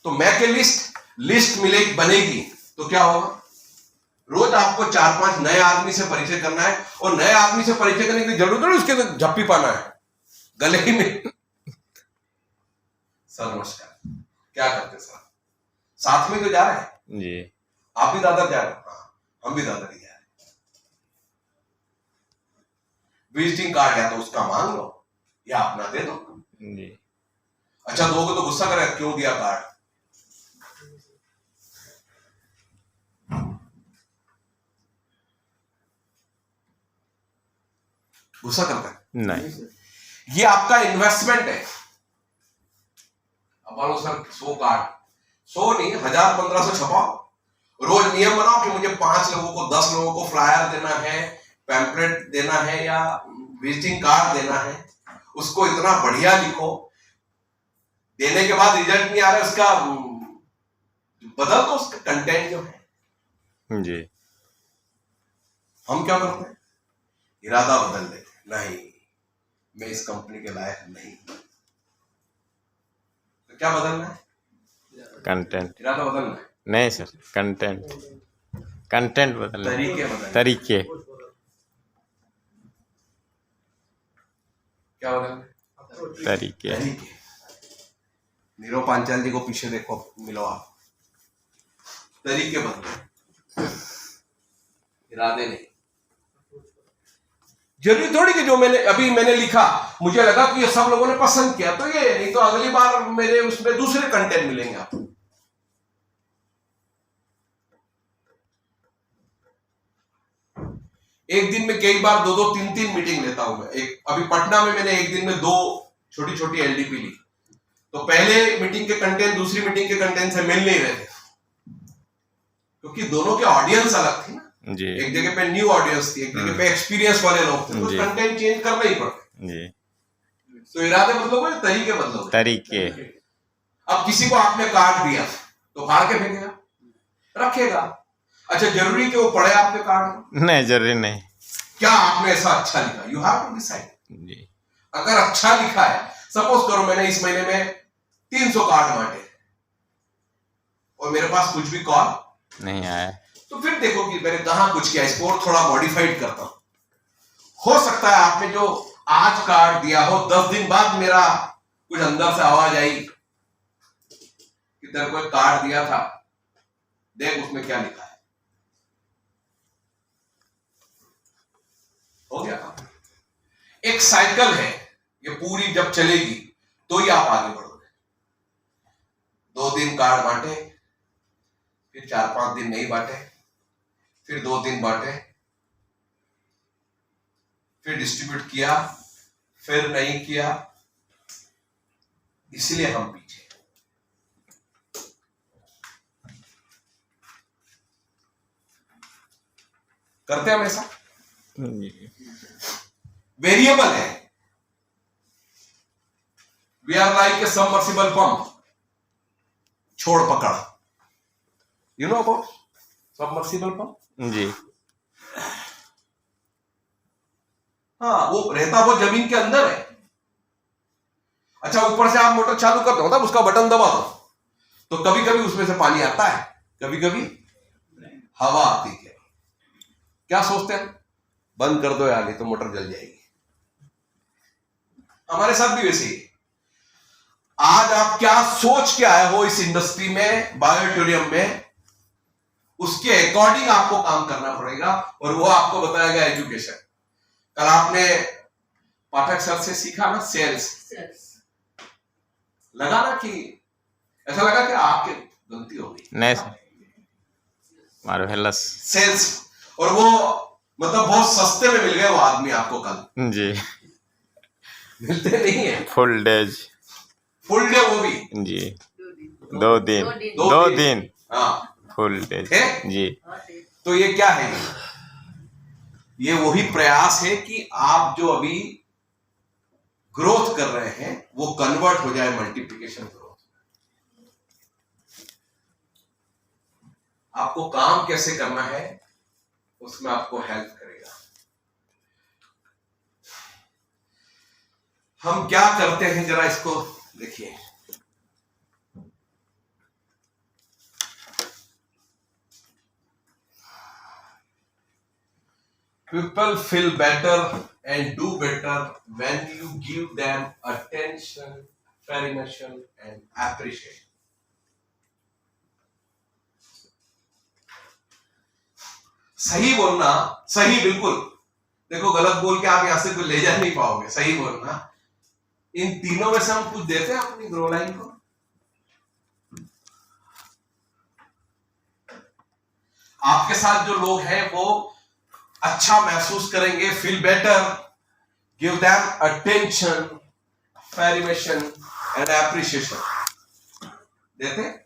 तो मैं के लिस्ट बनेगी तो क्या होगा? रोज आपको 4-5 नए आदमी से परिचय करना है, और नए आदमी से परिचय करने की जरूरत नहीं उसके झप्पी पाना है गले ही में। सर नमस्कार, क्या करते सर? साथ में तो जा रहे हैं जी। आप भी दादर जा रहे हो? हाँ, हम भी दादर ही जा रहे हैं। विजिटिंग कार्ड या तो उसका मांग लो या अपना दे दो। जी। अच्छा दोगे तो गुस्सा करे, क्यों दिया कार्ड? गुस्सा करता है? नहीं। ये आपका इन्वेस्टमेंट है। अब मान लो सर 100 कार्ड, 100 नहीं 1000-1500 छपाओ। रोज नियम बनाओ कि मुझे 5 लोगों को 10 लोगों को फ्लायर देना है, पैम्पलेट देना है या विजिटिंग कार्ड देना है। उसको इतना बढ़िया लिखो, देने के बाद रिजल्ट नहीं आ रहा, उसका बदल दो उसका कंटेंट जो है। जी। हम क्या करते हैं? इरादा बदल देते हैं, नहीं मैं इस कंपनी के लायक नहीं। तो क्या बदलना है? कंटेंट। इरादा बदलना है। नहीं सर, कंटेंट कंटेंट बदलने तरीके बदलने। तरीके क्या बदलने? तरीके तरीके। नीरव पांचाल जी को पीछे देखो, मिलो आप। तरीके बदले, इरादे नहीं। जरूरी थोड़ी कि जो मैंने लिखा, मुझे लगा कि ये सब लोगों ने पसंद किया तो ये, नहीं तो अगली बार मेरे उसमें दूसरे कंटेंट मिलेंगे आपको। एक दिन में कई बार 2-2, 3-3 मीटिंग लेता हूं मैं। अभी पटना में मैंने एक दिन में 2 छोटी-छोटी एलडीपी ली। तो पहले मीटिंग के कंटेंट दूसरी मीटिंग के कंटेंट से मिल नहीं रहे थे, क्योंकि दोनों के ऑडियंस अलग थी ना। जी एक जगह पे न्यू ऑडियंस थी, एक जगह पे एक्सपीरियंस वाले लोग थे, तो जी। कंटेंट चेंज करना ही पड़ता। जी तो इरादे बदलोगे, तरीके बदलोगे। तरीके अब किसी को आपने कार्ड दिया तो फाड़ के फेंकेगा, रखेगा। अच्छा, जरूरी कि वो पढ़े आपके कार्ड? नहीं, जरूरी नहीं। क्या आपने ऐसा अच्छा लिखा? You have to decide. जी अगर अच्छा लिखा है, सपोज करो मैंने इस महीने में 300 कार्ड बांटे और मेरे पास कुछ भी कॉल नहीं आया। तो फिर देखो कि मैंने कहां कुछ किया, स्कोर थोड़ा मॉडिफाइड करता हूं। हो सकता है आपने जो आज कार्ड दिया हो, 10 दिन बाद मेरा कुछ अंदर से आवाज आई कि तेरे को एक कार्ड दिया था, देख उसमें क्या लिखा है। हो गया काम। एक साइकिल है, ये पूरी जब चलेगी तो ही आप आगे बढ़ोगे। 2 दिन कार्ड बांटे, फिर 4-5 दिन नहीं बांटे, फिर 2 दिन बांटे, फिर डिस्ट्रीब्यूट किया, फिर नहीं किया, इसलिए हम पीछे। करते हैं हम ऐसा? जी वेरिएबल है। We are like a submersible pump, छोड़ पकड़। You know about submersible pump? जी हाँ, वो रहता वो जमीन के अंदर है। अच्छा, ऊपर से आप मोटर चालू करते हो, तब उसका बटन दबा दो तो कभी कभी उसमें से पानी आता है, कभी कभी हवा आती है। क्या सोचते हैं? बंद कर दो यार, नहीं तो मोटर जल जाएगी। हमारे साथ भी वैसे ही। आज आप क्या सोच के आए हो इस इंडस्ट्री में, बायोटोरियम में, उसके अकॉर्डिंग आपको काम करना पड़ेगा और वो आपको बताएगा एजुकेशन। कल आपने पाठक सर से सीखा ना सेल्स, लगा ना कि ऐसा लगा कि आपके गलती हो गई। नहीं मार्वेलस। सेल्स, और वो मतलब बहुत सस्ते में मिल गए वो आदमी आपको कल। जी मिलते नहीं है फुल डेज। फुल डे, वो भी जी 2 दिन 2 दिन हाँ फुल डेज। है? जी तो ये क्या है? ये वही प्रयास है कि आप जो अभी ग्रोथ कर रहे हैं वो कन्वर्ट हो जाए मल्टीप्लिकेशन ग्रोथ। आपको काम कैसे करना है उसमें आपको हेल्प करेगा। हम क्या करते हैं जरा इसको देखिए। People feel better and do better when you give them attention, affirmation and appreciation. सही बोलना, सही बिल्कुल। देखो, गलत बोल के आप यहां से कोई ले जा नहीं पाओगे। सही बोलना, इन तीनों में से हम कुछ देते हैं अपनी ग्रो लाइन को। आपके साथ जो लोग हैं वो अच्छा महसूस करेंगे, feel better, give them attention, affirmation and appreciation. देते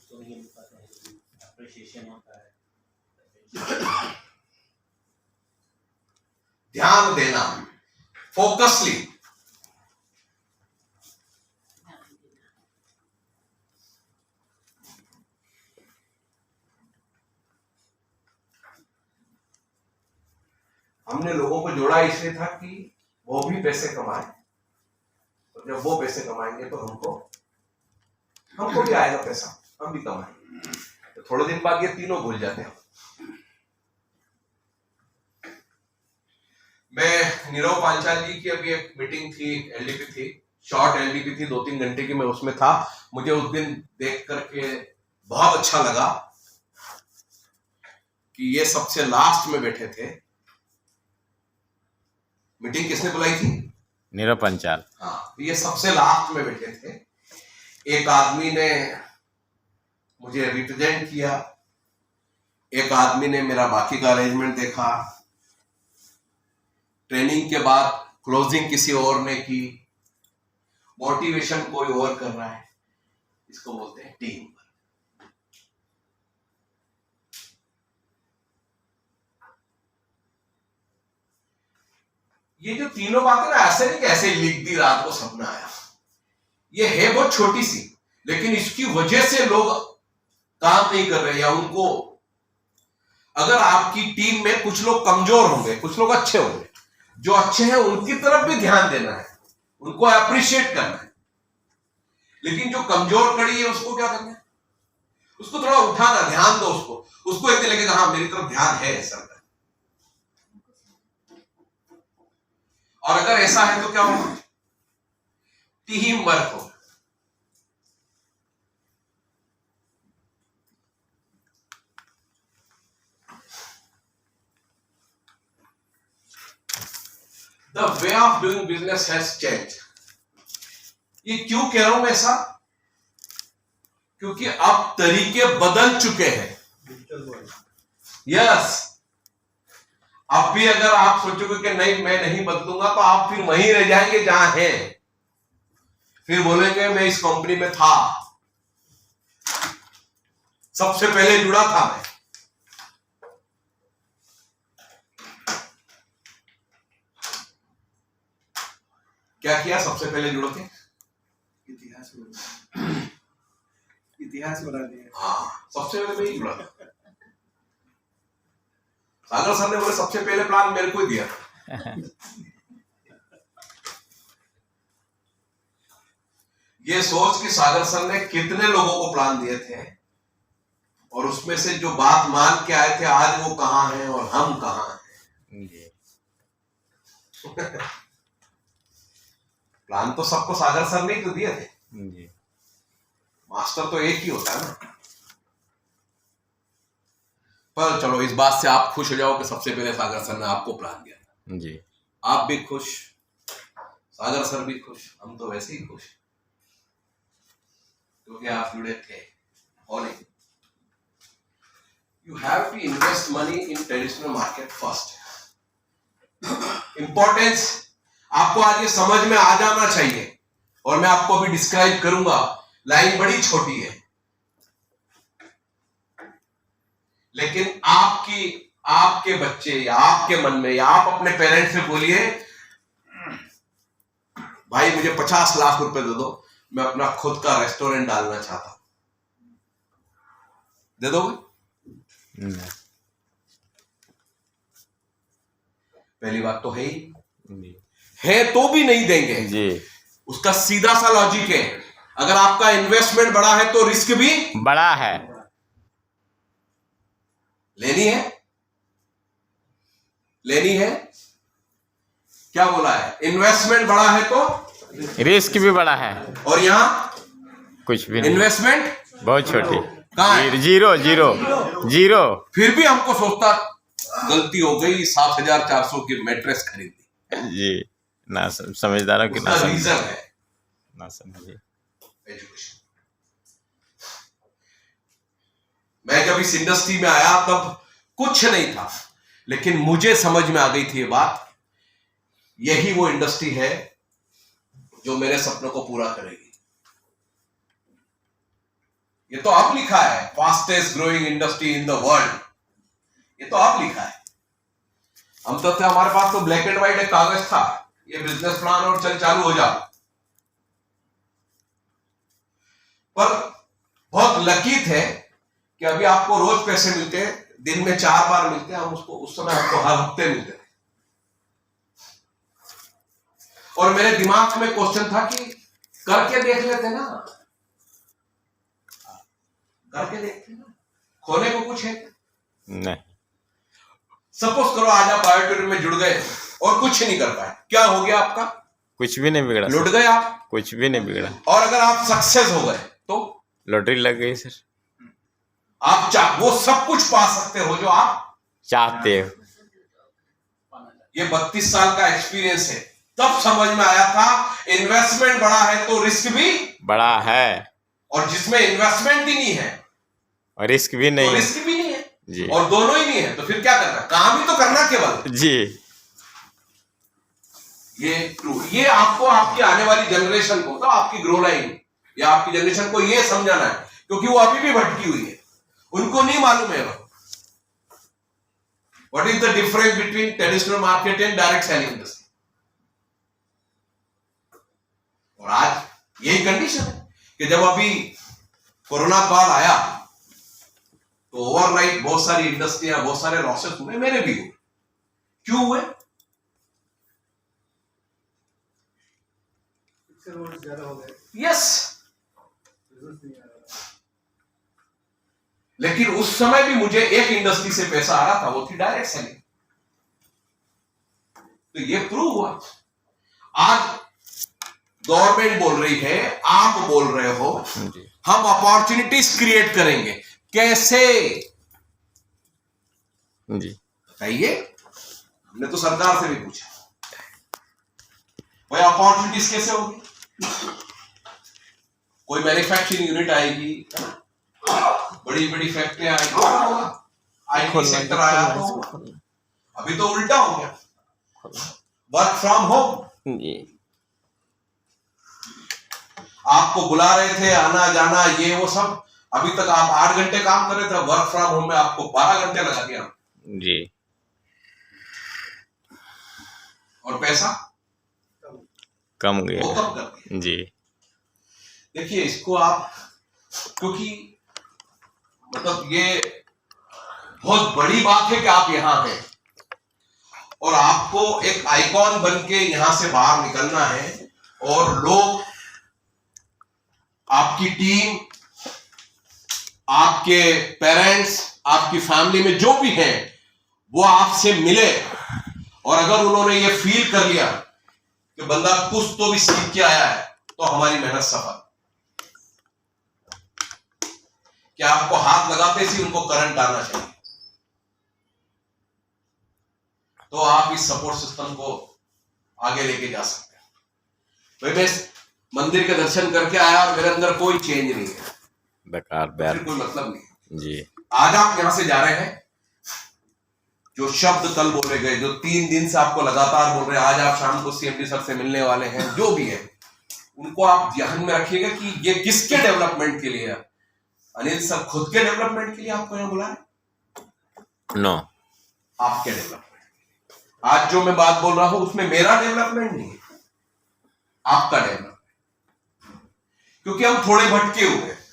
तो ये लिखा है अप्रिशिएशन होता है। ध्यान देना, फोकसली। हमने लोगों को जोड़ा इसलिए था कि वो भी पैसे कमाए, और जब वो पैसे कमाएंगे तो हमको भी आएगा पैसा। हम भी कमाएंगे। तो थोड़े दिन बाद ये तीनों भूल जाते हैं। मैं नीरव पांचाल जी की अभी एक मीटिंग थी, एलडीपी थी, शॉर्ट एलडीपी थी, 2-3 घंटे की, मैं उसमें था। मुझे उस दिन देख करके बहुत अच्छा लगा कि ये सबसे लास्ट में बैठे थे। मीटिंग किसने बुलाई थी? नीरव पंचाल। हाँ, ये सबसे लास्ट में बैठे थे। एक आदमी ने मुझे रिप्रेजेंट किया, एक आदमी ने मेरा बाकी का अरेंजमेंट देखा, ट्रेनिंग के बाद क्लोजिंग किसी और ने की, मोटिवेशन कोई और कर रहा है। इसको बोलते हैं टीम। ये जो तीनों बातें ना, ऐसे नहीं कि ऐसे लिख दी रात को सपना आया। ये है बहुत छोटी सी, लेकिन इसकी वजह से लोग काम नहीं कर रहे, या उनको, अगर आपकी टीम में कुछ लोग कमजोर होंगे, कुछ लोग अच्छे होंगे, जो अच्छे हैं उनकी तरफ भी ध्यान देना है, उनको अप्रिशिएट करना है। लेकिन जो कमजोर कड़ी है उसको क्या करना है? उसको थोड़ा उठाना, ध्यान दो उसको एक दिन लगेगा हाँ मेरी तरफ ध्यान है सर का। और अगर ऐसा है तो क्या होगा? टीम वर्क होगा। The way of doing business has changed. ये क्यों कह रहा हूं मैं ऐसा? क्योंकि अब तरीके बदल चुके हैं। यस, अब भी अगर आप सोचोगे कि नहीं मैं नहीं बदलूंगा, तो आप फिर वहीं रह जाएंगे जहां हैं। फिर बोलेंगे मैं इस कंपनी में था, सबसे पहले जुड़ा था मैं। क्या किया सबसे पहले जुड़ के? इतिहास बना दिया। हाँ, सबसे पहले मैं ही जुड़ा था। सागर सर ने बोले सबसे पहले प्लान मेरे को ही दिया। ये सोच कि सागर सर ने कितने लोगों को प्लान दिए थे, और उसमें से जो बात मान के आए थे, आज वो कहां हैं और हम कहां हैं। प्लान तो सबको सागर सर ने ही तो दिए थे। मास्टर तो एक ही होता है ना। पर चलो, इस बात से आप खुश हो जाओ कि सबसे पहले सागर सर ने आपको प्लान दिया जी। आप भी खुश, सागर सर भी खुश, हम तो वैसे ही खुश, क्योंकि आप जुड़े थे। और you have to invest money in traditional market first. Importance आपको आज ये समझ में आ जाना चाहिए, और मैं आपको अभी डिस्क्राइब करूंगा। लाइन बड़ी छोटी है, लेकिन आपके बच्चे या आपके मन में, या आप अपने पेरेंट्स से बोलिए भाई मुझे 50 लाख रुपए दे दो, मैं अपना खुद का रेस्टोरेंट डालना चाहता हूं, दे दोगे? पहली बात तो है ही, है तो भी नहीं देंगे जी। उसका सीधा सा लॉजिक है, अगर आपका इन्वेस्टमेंट बड़ा है तो रिस्क भी बड़ा है। लेनी है। क्या बोला है? इन्वेस्टमेंट बड़ा है तो रिस्क भी बड़ा है, और यहां कुछ भी नहीं, इन्वेस्टमेंट बहुत छोटी, कहां है? जीरो। फिर भी हमको सोचता गलती हो गई, 7,400 की मैट्रेस खरीदी। जी, ना समझदारों की ना रीजन है ना समझिए। एजुकेशन। मैं जब इस इंडस्ट्री में आया तब कुछ नहीं था, लेकिन मुझे समझ में आ गई थी ये बात, यही वो इंडस्ट्री है जो मेरे सपनों को पूरा करेगी। ये तो अब लिखा है, fastest growing industry in the world, ये तो अब लिखा है। हम तो थे, हमारे पास तो ब्लैक एंड व्हाइट एक कागज था, ये बिजनेस प्लान और चल चालू हो जाओ। पर बहुत लकी थे कि अभी आपको रोज पैसे मिलते हैं, दिन में 4 बार मिलते हैं, हम उसको उस समय आपको हर हफ्ते मिलते थे। और मेरे दिमाग में क्वेश्चन था कि करके देख लेते ना, करके देखते हैं, खोने को कुछ है? नहीं। सपोज करो आज आप बायोटूरिज्म में जुड़ गए और कुछ नहीं कर पाए, क्या हो गया आपका? कुछ भी नहीं बिगड़ा लुट सर, गए आप। कुछ भी नहीं बिगड़ा। और अगर आप सक्सेस हो गए तो लॉटरी लग गई सर। आप वो सब कुछ पा सकते हो जो आप चाहते हो। ये 32 साल का एक्सपीरियंस है, तब समझ में आया था इन्वेस्टमेंट बड़ा है तो रिस्क भी बड़ा है, और जिसमें इन्वेस्टमेंट ही नहीं है और रिस्क भी नहीं तो है। रिस्क भी नहीं है जी और दोनों ही नहीं है, तो फिर क्या करना? काम ही तो करना केवल। जी। ये ट्रू, ये आपको आपकी आने वाली जनरेशन को, तो आपकी ग्रो लाइन या आपकी जनरेशन को ये समझाना है, क्योंकि वो अभी भी भटकी हुई है, उनको नहीं मालूम है what is the difference between traditional market and direct selling industry. और आज यही कंडीशन है कि जब अभी कोरोना काल आया तो ओवरनाइट बहुत सारी इंडस्ट्रियां, बहुत सारे लॉसेस हुए, मेरे भी हुए। क्यों हुए? ज्यादा हो गए, यस, बिजनेस नहीं आ रहा। लेकिन उस समय भी मुझे एक इंडस्ट्री से पैसा आ रहा था, वो थी डायरेक्ट सेलिंग। तो ये प्रूव हुआ। आज गवर्नमेंट बोल रही है, आप बोल रहे हो, जी हम अपॉर्चुनिटीज क्रिएट करेंगे। कैसे जी। बताइए? हमने तो सरकार से भी पूछा भाई अपॉर्चुनिटीज कैसे होगी? कोई मैन्युफैक्चरिंग यूनिट आएगी, बड़ी बड़ी फैक्ट्रियां आएगी, आईटी सेक्टर आया, तो अभी तो उल्टा हो गया, वर्क फ्रॉम होम। जी। आपको बुला रहे थे आना जाना ये वो सब, अभी तक आप 8 घंटे काम कर रहे थे, वर्क फ्रॉम होम में आपको 12 घंटे लगा दिया। जी। और पैसा कम वो गया। कम कर दिया। जी। देखिए इसको आप, क्योंकि मतलब ये बहुत बड़ी बात है कि आप यहां हैं और आपको एक आइकॉन बन के यहां से बाहर निकलना है, और लोग, आपकी टीम, आपके पेरेंट्स, आपकी फैमिली में जो भी हैं वो आपसे मिले, और अगर उन्होंने ये फील कर लिया कि बंदा कुछ तो भी सीख के आया है, तो हमारी मेहनत सफल। क्या आपको हाथ लगाते ही उनको करंट आना चाहिए, तो आप इस सपोर्ट सिस्टम को आगे लेके जा सकते हैं। भाई मैं मंदिर के दर्शन करके आया और मेरे अंदर कोई चेंज नहीं है, बेकार फिर बैर। कोई मतलब नहीं है। जी। आज आप यहां से जा रहे हैं, जो शब्द कल बोले गए, जो 3 दिन से आपको लगातार बोल रहे हैं, आज आप शाम को सीएमडी सर से मिलने वाले हैं, जो भी है उनको आप ध्यान में रखिएगा कि ये किसके डेवलपमेंट के लिए है। अनिल सर खुद के डेवलपमेंट के लिए आपको यहां बुलाए? नो। आपके डेवलपमेंट। आज जो मैं बात बोल रहा हूं उसमें मेरा डेवलपमेंट नहीं है, आपका डेवलपमेंट, क्योंकि हम थोड़े भटके हुए हैं।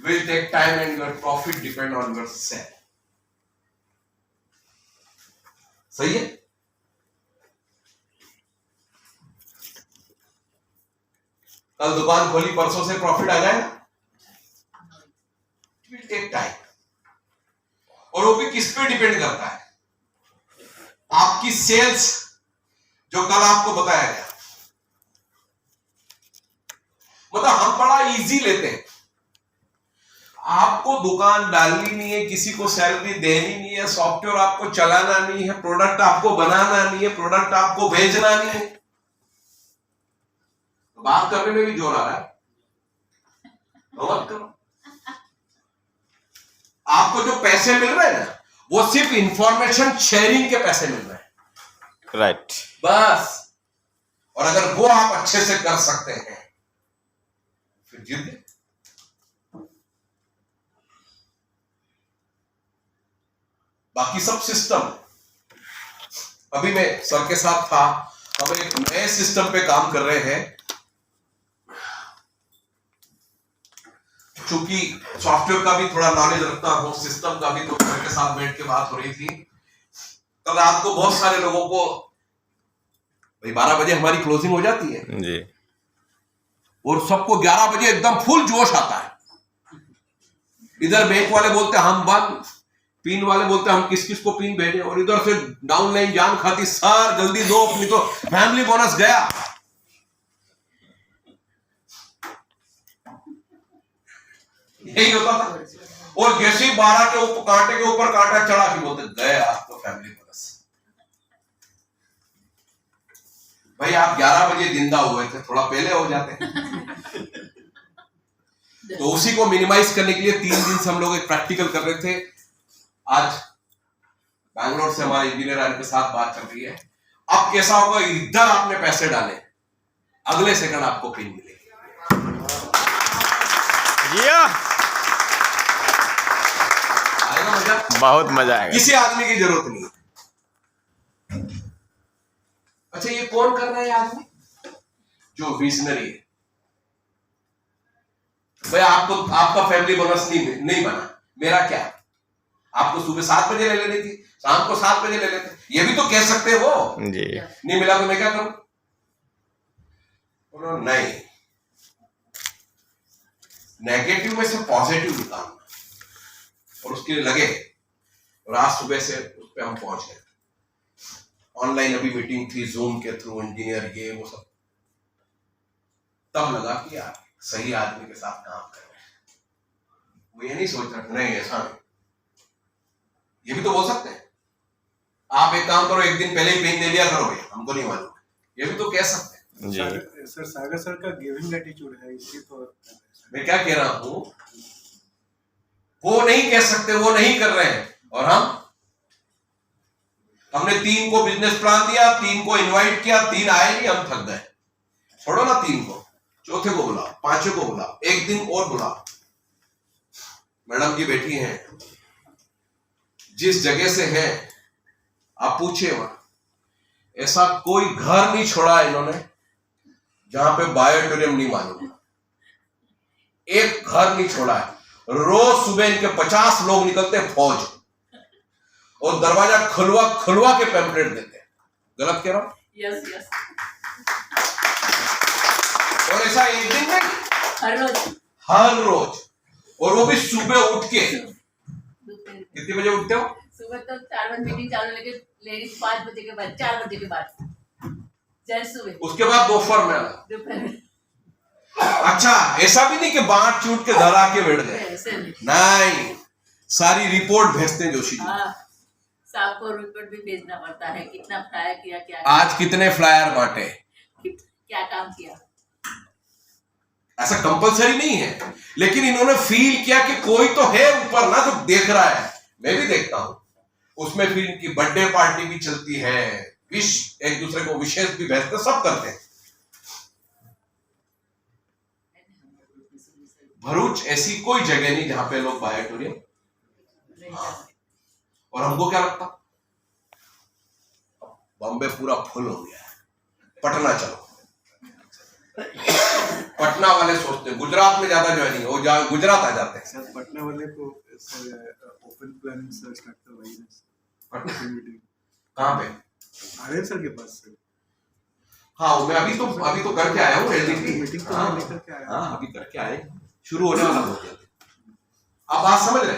Will take time and your profit depend on your sell. सही है? कल दुकान खोली, परसों से प्रॉफिट आ जाएगा? It will take time. और वो भी किस पे डिपेंड करता है? आपकी सेल्स, जो कल आपको बताया गया। मतलब हम बड़ा इजी लेते हैं, आपको दुकान डालनी नहीं है, किसी को सैलरी देनी नहीं है, सॉफ्टवेयर आपको चलाना नहीं है, प्रोडक्ट आपको बनाना नहीं है, प्रोडक्ट आपको भेजना नहीं है, तो बात करने में भी जोर आ रहा है, तो मत करो। आपको जो पैसे मिल रहे हैं ना, वो सिर्फ इंफॉर्मेशन शेयरिंग के पैसे मिल रहे हैं, राइट। बस। और अगर वो आप अच्छे से कर सकते हैं, फिर जीत गए। बाकी सब सिस्टम। अभी मैं सर के साथ था, हम एक नए सिस्टम पे काम कर रहे हैं, चूंकि सॉफ्टवेयर का भी थोड़ा नॉलेज रखता हूं, सिस्टम का भी, तो सर के साथ बैठ के बात हो रही थी। तो रात को बहुत सारे लोगों को, भाई 12 बजे हमारी क्लोजिंग हो जाती है जी। और सबको 11 बजे एकदम फुल जोश आता है। इधर बैंक वाले बोलते हैं हम बंद, पिन वाले बोलते हैं हम किस किस को पिन भेजें, और इधर से डाउनलाइन जान खाती, सर जल्दी दो अपनी तो फैमिली बोनस गया। यही होता था। और जैसे ही 12 के ऊपर कांटे के ऊपर कांटा चढ़ा कि बोलते गए आज तो फैमिली बोनस। भाई आप 11 बजे जिंदा हुए थे, थोड़ा पहले हो जाते। तो उसी को मिनिमाइज करने के लिए 3 दिन से हम लोग एक प्रैक्टिकल कर रहे थे। आज बैंगलोर से हमारे इंजीनियर के साथ बात चल रही है। अब कैसा होगा, इधर आपने पैसे डाले, अगले सेकंड आपको पिन मिलेगी। आएगा मजा, बहुत मजा आएगा। किसी आदमी की जरूरत नहीं है। अच्छा ये कौन कर रहा है आदमी? जो विजनरी है। भाई आपको आपका फैमिली बोनस नहीं बना, मेरा क्या? आपको सुबह 7 बजे ले लेनी थी, शाम को 7 बजे ले लेते। ये भी तो कह सकते हो वो जी। नहीं मिला तो मैं क्या करूं? नहीं, नेगेटिव में से पॉजिटिव निकालना और उसके लिए लगे। और आज सुबह से उस पर हम पहुंच गए। ऑनलाइन अभी मीटिंग थी जूम के थ्रू, इंजीनियर ये वो सब। तब लगा कि यार सही आदमी के साथ काम कर रहे हैं। वो ये नहीं सोच रहा नहीं ऐसा नहीं। ये भी तो बोल सकते हैं आप एक काम करो, एक दिन पहले ही पेन दे लिया करोगे, हमको नहीं मालूम। ये भी तो कह सकते हैं। जी। सर सागर सर का गिविंग एटीट्यूड है, इसलिए तो मैं क्या कह रहा हूं, वो नहीं कह सकते, वो नहीं कर रहे हैं। और हमने 3 को बिजनेस प्लान दिया, 3 को इनवाइट किया, 3 आए नहीं, हम थक गए। छोड़ो ना 3 को, चौथे को बुलाओ, 5वें को बुलाओ, एक दिन और बुलाओ। मैडम जी बैठी हैं, जिस जगह से हैं आप पूछिए वहां ऐसा कोई घर नहीं छोड़ा इन्होंने जहां पे बायोटोरियम नहीं मालूम। एक घर नहीं छोड़ा है। रोज सुबह इनके 50 लोग निकलते हैं फौज, और दरवाजा खुलवा के पैम्पलेट देते हैं। गलत कह रहा हूं? यस यस, और ऐसा एक दिन में हर रोज, और वो भी सुबह उठ के। दोपहर में। कितने बजे उठते हो? सुबह तो 4 बजे मीटिंग चालू, लेकिन लेडीज 5 बजे के बाद, 4 बजे के बाद, जेंट्स सुबह, उसके बाद दोपहर में। दोपहर में। अच्छा ऐसा भी नहीं कि बांट चूट के धरा के बैठ गए, ऐसे नहीं। नहीं, सारी रिपोर्ट भेजते हैं जोशी जी। हाँ, साहब को रिपोर्ट भी भेजना पड़ता है, कितना फ्रायर किया, क्या आज कितने फ्लायर बांटे, क्या काम किया। ऐसा कंपलसरी नहीं है, लेकिन इन्होंने फील किया कि कोई तो है ऊपर ना जो देख रहा है। मैं भी देखता हूं, उसमें फिर इनकी बर्थडे पार्टी भी चलती है, विश एक दूसरे को विशेष भी भेजते, सब करते हैं। भरूच ऐसी कोई जगह नहीं जहां पे लोग बायोटोरियम। और हमको क्या लगता, बॉम्बे पूरा फुल हो गया है, पटना चलो। पटना वाले सोचते हैं गुजरात में ज्यादा ज्वाइनिंग, वो गुजरात आ जाते हैं। सर पटना वाले को ओपन प्लानिंग सर स्टार्ट करवाइए पटना मीटिंग कहाँ पे? आर्यन सर के पास सर। हाँ मैं अभी तो करके आया हूँ एलडीपी मीटिंग तो मैं लेकर के आया। हाँ अभी करके आए, शुरू होने वाला हो गया। आप बात समझ रहे?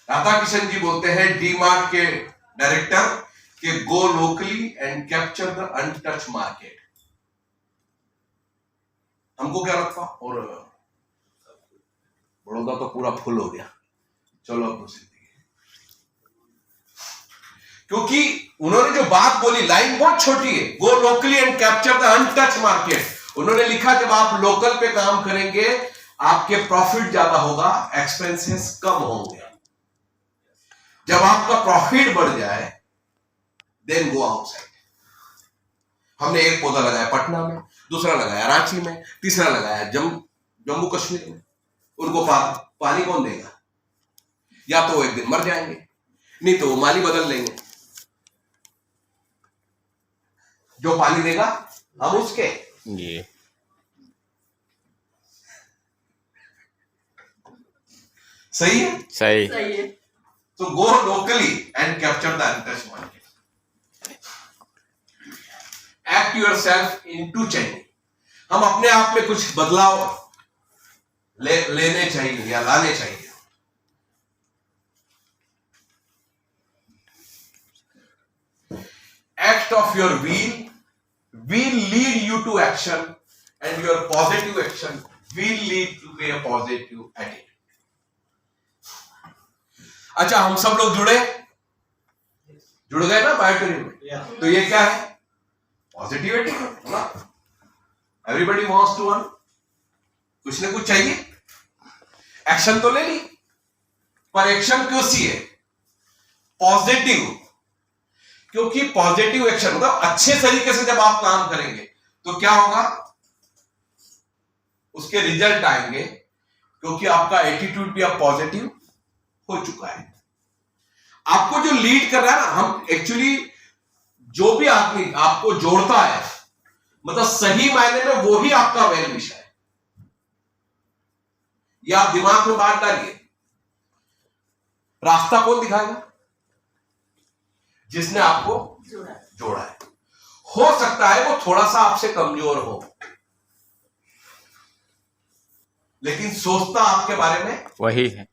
राधा किशन जी बोलते हैं डीमार्ट के डायरेक्टर कि go locally and capture the untouch market. हमको क्या लगता, और बड़ौदा तो पूरा फुल हो गया, चलो अब दूसरी जगह। क्योंकि उन्होंने जो बात बोली, लाइन बहुत छोटी है, go locally and capture the untouch market. उन्होंने लिखा जब आप लोकल पे काम करेंगे आपके प्रॉफिट ज्यादा होगा, एक्सपेंसेस कम होंगे। जब आपका प्रॉफिट बढ़ जाए देन गो आउटसाइड। हमने एक पौधा लगाया पटना में, दूसरा लगाया रांची में, तीसरा लगाया जम्मू कश्मीर में। उनको पानी कौन देगा? या तो वो एक दिन मर जाएंगे, नहीं तो वो माली बदल लेंगे। जो पानी देगा हम उसके। जी। सही है? सही। सही है। तो go locally and capture the untouched market. Act yourself into change. हम अपने आप में कुछ बदलाव लेने चाहिए या लाने चाहिए। Act of your will lead you to action, and your positive action will lead to a positive attitude. अच्छा, हम सब लोग जुड़ गए ना बायोटेरियम में? या तो ये क्या है? पॉजिटिव एटीट्यूड ना। एवरीबडी वांट्स टू अर्न, कुछ ना कुछ चाहिए। एक्शन तो ले ली, पर एक्शन क्यों सी है? पॉजिटिव। क्योंकि पॉजिटिव एक्शन मतलब अच्छे तरीके से जब आप काम करेंगे तो क्या होगा? उसके रिजल्ट आएंगे, क्योंकि आपका एटीट्यूड भी अब पॉजिटिव हो चुका है। आपको जो लीड कर रहा है ना, हम एक्चुअली जो भी आदमी आपको जोड़ता है, मतलब सही मायने में वो ही आपका वेल विशर है। ये आप दिमाग में बात डालिए। रास्ता कौन दिखाएगा? जिसने आपको जोड़ा है। हो सकता है वो थोड़ा सा आपसे कमजोर हो, लेकिन सोचता आपके बारे में वही है।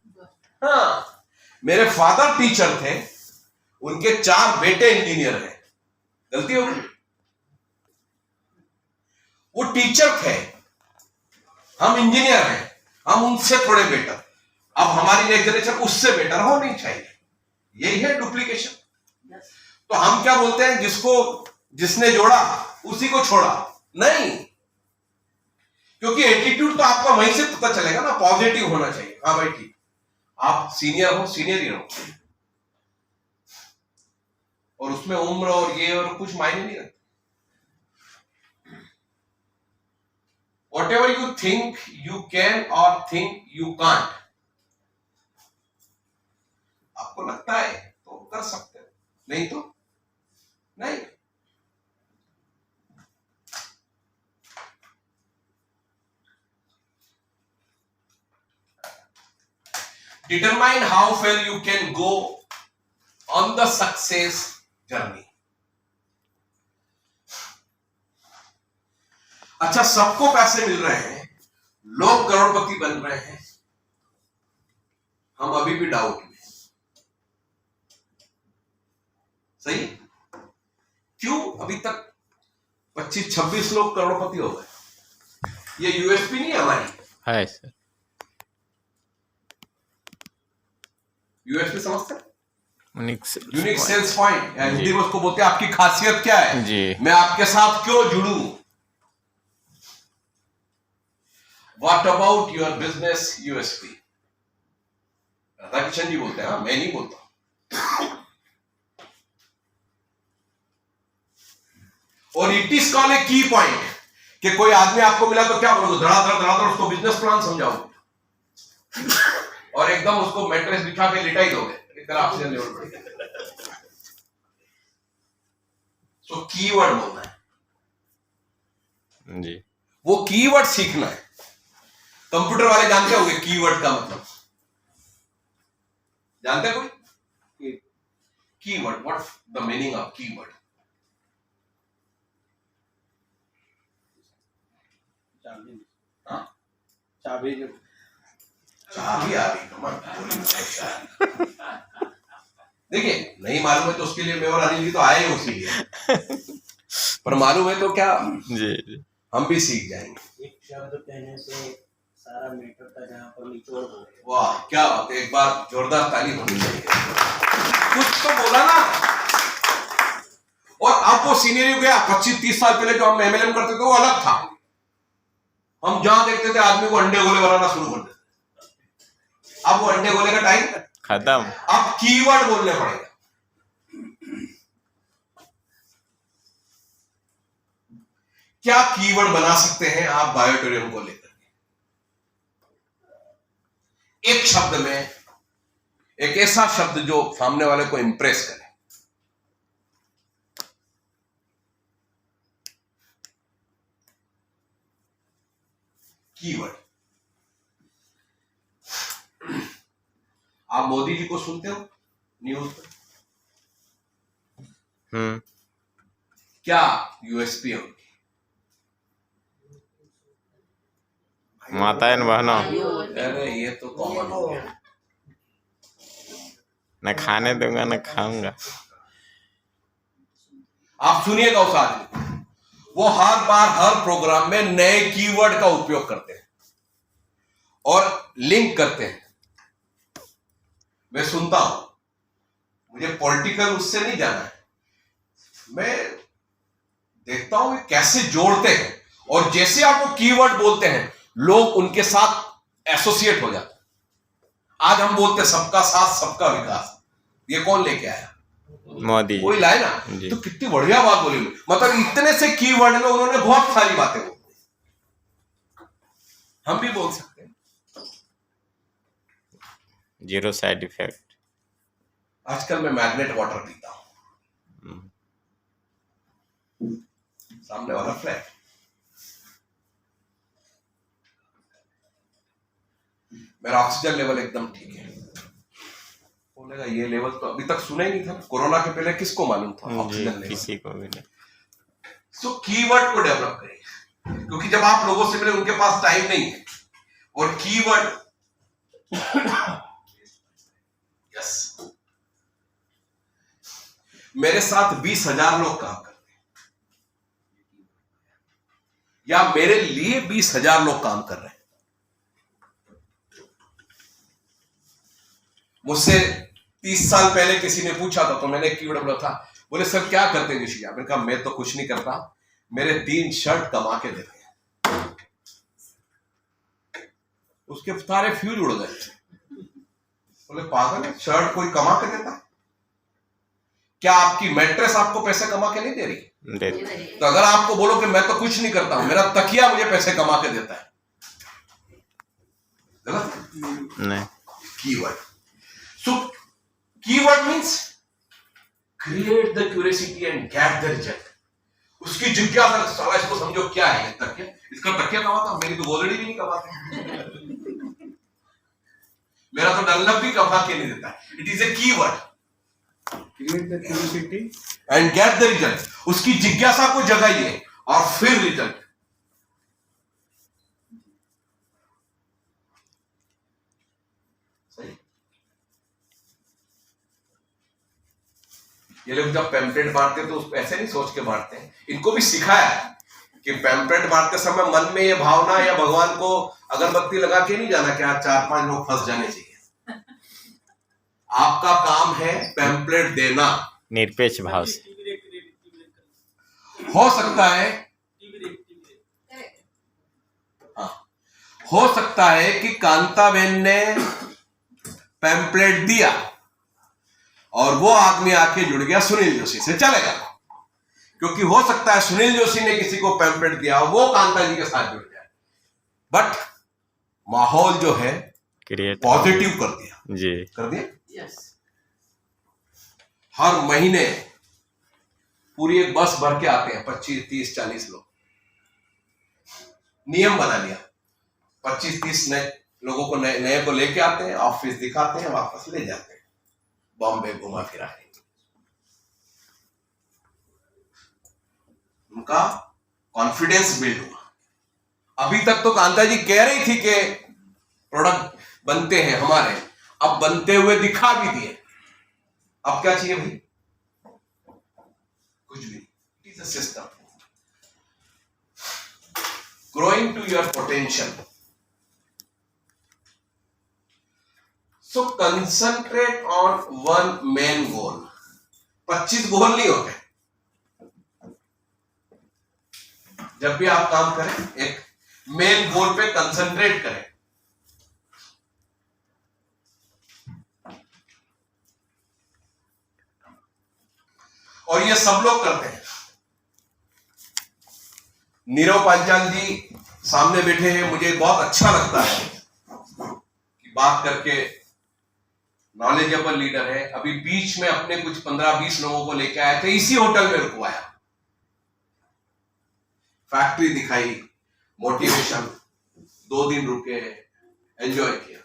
हाँ, मेरे फादर टीचर थे, उनके 4 बेटे इंजीनियर हैं। गलती हो गई? वो टीचर थे, हम इंजीनियर हैं, हम उनसे थोड़े बेटर। अब हमारी नेक्स्ट जनरेशन उससे बेटर होनी चाहिए। यही है डुप्लीकेशन। तो हम क्या बोलते हैं? जिसने जोड़ा उसी को छोड़ा नहीं, क्योंकि एटीट्यूड तो आपका वहीं से पता चलेगा ना, पॉजिटिव होना चाहिए। हाँ भाई ठीक, आप सीनियर हो, सीनियर ही रहो, और उसमें उम्र और ये और कुछ मायने नहीं रखते। Whatever you think you can or think you can't, आपको लगता है तो कर सकते हो, नहीं तो नहीं। Determine how far you can go on the success journey. अच्छा, सबको पैसे मिल रहे हैं, लोग करोड़पति बन रहे हैं, हम अभी भी डाउट में। सही? क्यों? अभी तक 25-26 लोग करोड़पति हो गए। ये यूएसपी नहीं है हमारी। है सर। यूएसपी समझते हैं? यूनिक जी। सेल्स पॉइंट, हिंदी में उसको बोलते हैं आपकी खासियत क्या है, जी। मैं आपके साथ क्यों जुड़ूं। What about your business USP? Radha Kishan ji बोलते हैं, मैं नहीं बोलता। और इट इज कॉल्ड ए की पॉइंट, कि कोई आदमी आपको मिला तो क्या बोलोगे? धड़ाधड़ उसको बिजनेस प्लान समझाओगे और एकदम उसको मैट्रेस बिछा के लिटा ही दोगे, इतना ऑक्सीजन लेवल बढ़ेगा। सो कीवर्ड बोलना है, जी। वो कीवर्ड सीखना है। कंप्यूटर वाले जानते होंगे कीवर्ड का मतलब, जानते कोई? Keyword, what the meaning of keyword? हाँ? चाबी जो चाबी आ रही कमर। देखिए, नहीं मालूम है तो उसके लिए मैं और अनिल जी तो आए ही उसी लिए, पर मालूम है तो क्या जी। हम भी सीख जाएंगे। एक शब्द कहने से सारा मैटर का जहाँ पर निचोड़ हो गया। वाह, क्या बात है! एक बार जोरदार ताली होनी चाहिए। कुछ तो बोला ना। और अब वो सीनियर हो गया। 25-30 साल पहले जो हम एमएलएम करते थे वो अलग था। हम जहां देखते थे आदमी को अंडे गोले बनाना शुरू कर देते। अब वो अंडे गोले का टाइम खत्म। अब कीवर्ड बोलने पड़ेगा। क्या कीवर्ड बना सकते हैं आप बायोटेरियम को लेकर? एक शब्द में, एक ऐसा शब्द जो सामने वाले को इंप्रेस करे। कीवर्ड। आप मोदी जी को सुनते हो न्यूज पे? क्या यूएसपी है उनकी? माता एन बहनों अरे ये तो कॉमन हो गया। न खाने दूंगा न खाऊंगा। आप सुनिएगा उस आदमी को, वो हर बार हर प्रोग्राम में नए कीवर्ड का उपयोग करते हैं और लिंक करते हैं। मैं सुनता हूं, मुझे पॉलिटिकल उससे नहीं जाना है, मैं देखता हूं ये कैसे जोड़ते हैं और जैसे आप वो कीवर्ड बोलते हैं लोग उनके साथ एसोसिएट हो जाते हैं। आज हम बोलते हैं सबका साथ सबका विकास, ये कौन लेके आया? मोदी कोई लाए ना, जी। तो कितनी बढ़िया बात बोली। मतलब इतने से कीवर्ड में उन्होंने बहुत सारी बातें बोली, हम भी बोल सकते हैं। Zero side effect. आजकल मैं मैग्नेट वाटर पीता हूं, सामने वाला फ्लैट, मेरा ऑक्सीजन लेवल एकदम ठीक है। बोलेगा ये लेवल तो अभी तक सुना ही नहीं था, कोरोना के पहले किसको मालूम था जी, ऑक्सीजन लेवल? किसी को भी नहीं। सो कीवर्ड को डेवलप करें, क्योंकि जब आप लोगों से मिले उनके पास टाइम नहीं है और कीवर्ड यस, मेरे साथ 20,000 लोग काम करते हैं या मेरे लिए 20,000 लोग काम कर रहे हैं। मुझसे 30 साल पहले किसी ने पूछा था तो मैंने कीवर्ड बोला था, बोले सर क्या करते हैं जोशी? मैंने कहा मैं तो कुछ नहीं करता, मेरे 3 शर्ट कमा के देते हैं। उसके सारे फ्यूज उड़ गए। बोले पागल है, शर्ट कोई कमा के देता है? क्या आपकी मैट्रेस आपको पैसे कमा के नहीं दे रही? दे तो अगर आपको बोलो कि मैं तो कुछ नहीं करता हूं, मेरा तकिया मुझे पैसे कमा के देता है, गलत? नहीं। Keyword. So, keyword means create the curiosity and get the result. उसकी जिज्ञासा, साला इसको समझो क्या है ये तकिया, इसका तकिया कमाता, मेरी तो गोदड़ी भी नहीं कमाती, मेरा तो डनलप भी कमा के नहीं देता। It is a keyword. Create the curiosity. And get the result. उसकी जिज्ञासा को जगाइए और फिर रिजल्ट। सही। ये लोग जब पैम्पलेट बांटते तो उस ऐसे नहीं सोच के बांटते हैं, इनको भी सिखाया है कि पैम्पलेट बांटते समय मन में ये भावना या भगवान को अगरबत्ती लगा के नहीं जाना कि आज 4-5 लोग फंस जाने चाहिए। आपका काम है पैम्पलेट देना। निरपेक्ष भाव से। हो सकता है, हाँ, हो सकता है कि कांताबेन ने पैम्पलेट दिया और वो आदमी आके जुड़ गया सुनील जोशी से, चलेगा, क्योंकि हो सकता है सुनील जोशी ने किसी को पैम्पलेट दिया वो कांता जी के साथ जुड़ जाए, बट माहौल जो है क्रिएट पॉजिटिव कर दिया। जी। कर दिया। यस। हर महीने पूरी एक बस भर के आते हैं 25, 30, 40 लोग। नियम बना लिया, 25, 30 नए लोगों को नए को लेके आते हैं, ऑफिस दिखाते हैं, वापस ले जाते हैं, बॉम्बे घुमा फिरा के। उनका कॉन्फिडेंस बिल्ड हुआ। अभी तक तो कांता जी कह रही थी कि प्रोडक्ट बनते हैं हमारे, अब बनते हुए दिखा भी दिए। अब क्या चाहिए भाई? कुछ भी। It is a system growing to your potential. So concentrate on one main goal. 25 goal नहीं होते। जब भी आप काम करें एक मेन गोल पे कंसंट्रेट करें। और ये सब लोग करते हैं। नीरव पांचाल जी सामने बैठे हैं, मुझे बहुत अच्छा लगता है कि बात करके, नॉलेजेबल लीडर है। अभी बीच में अपने कुछ 15-20 लोगों को लेके आए थे, इसी होटल में रुकवाया, फैक्ट्री दिखाई, मोटिवेशन, 2 दिन रुके, एंजॉय किया।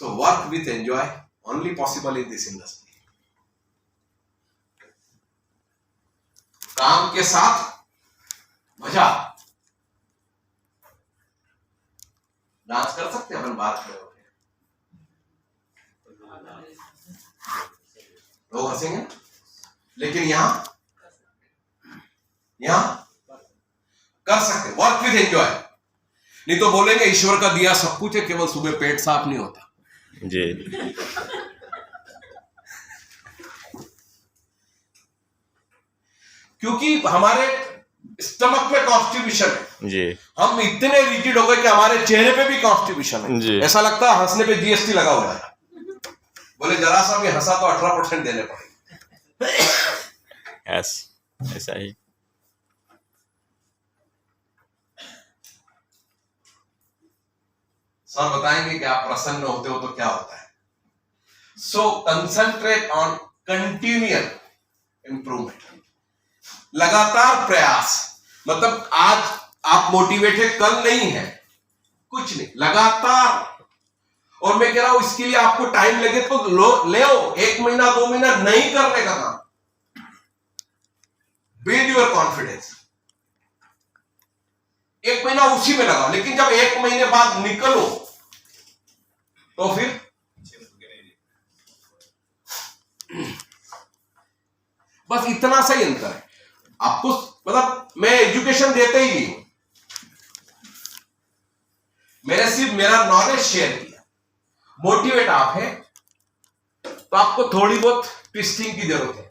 So work with enjoy, only possible in this industry. काम के साथ मजा. डांस कर सकते हैं अपन बात में, लोग हंसेंगे, लेकिन यहां कर सकते. Work with enjoy. नहीं तो बोलेंगे ईश्वर का दिया सब कुछ है, केवल सुबह पेट साफ नहीं होता. जी क्योंकि हमारे स्टमक में कॉन्स्टिट्यूशन है. जी हम इतने रिजिड हो गए कि हमारे चेहरे पे भी कॉन्स्टिट्यूशन जी. है. ऐसा लगता है हंसने पे जीएसटी लगा हुआ है. बोले जरा सा भी हंसा तो 18% देने पड़ेंगे. ऐसा ही. सर बताएंगे कि आप प्रसन्न होते हो तो क्या होता है. सो कंसंट्रेट ऑन कंटिन्यूअल इंप्रूवमेंट. लगातार प्रयास. मतलब आज आप मोटिवेटेड कल नहीं है, कुछ नहीं, लगातार. और मैं कह रहा हूं इसके लिए आपको टाइम लगे तो ले आओ. 1 महीना 2 महीना नहीं करने का काम. Build your confidence. 1 महीना उसी में लगाओ, लेकिन जब 1 महीने बाद निकलो तो फिर बस इतना सा ही अंतर है. आपको मतलब मैं एजुकेशन देते ही नहीं हूं, मैंने सिर्फ मेरा नॉलेज शेयर किया. मोटिवेट आप है तो आपको थोड़ी बहुत ट्विस्टिंग की जरूरत है,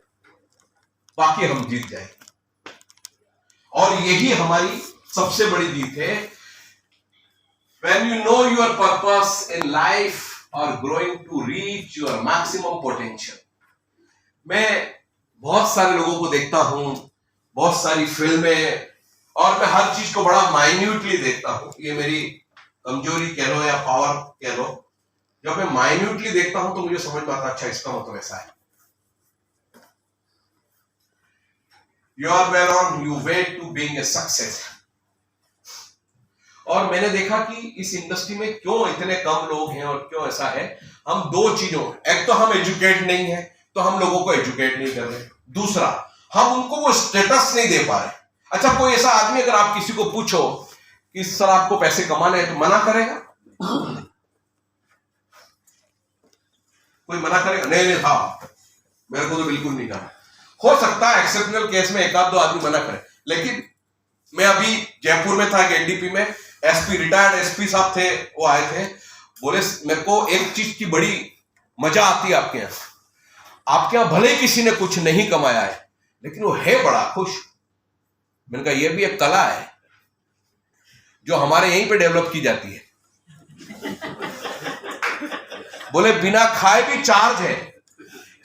बाकी हम जीत जाएंगे. और यही हमारी सबसे बड़ी जीत है. When you know your purpose in life or growing to reach your maximum potential. मैं बहुत सारे लोगों को देखता हूं, बहुत सारी फिल्में, और मैं हर चीज को बड़ा माइन्यूटली देखता हूं. ये मेरी कमजोरी कह लो या पावर कह लो. जब मैं माइन्यूटली देखता हूं तो मुझे समझ में आता, अच्छा इसका मतलब ऐसा है. You are well on your way to being a success. और मैंने देखा कि इस इंडस्ट्री में क्यों इतने कम लोग हैं और क्यों ऐसा है. हम 2 चीजों, एक तो हम एजुकेट नहीं है तो हम लोगों को एजुकेट नहीं कर रहे. दूसरा, हम उनको वो स्टेटस नहीं दे पा रहे. अच्छा, कोई ऐसा आदमी अगर आप किसी को पूछो कि सर आपको पैसे कमाने हैं, तो मना करेगा? कोई मना करेगा? नहीं था, मेरे को तो बिल्कुल नहीं करना. हो सकता है एक्सेप्शनल केस में 1 आध 2 आदमी मना करे. लेकिन मैं अभी जयपुर में था, एनडीपी में एसपी, रिटायर्ड एसपी साहब थे, वो आए थे. बोले मेरे को एक चीज की बड़ी मजा आती है आपके यहाँ. आपके यहाँ भले ही किसी ने कुछ नहीं कमाया है, लेकिन वो है बड़ा खुश. मैंने कहा ये भी एक कला है जो हमारे यहीं पे डेवलप की जाती है. बोले बिना खाए भी चार्ज है,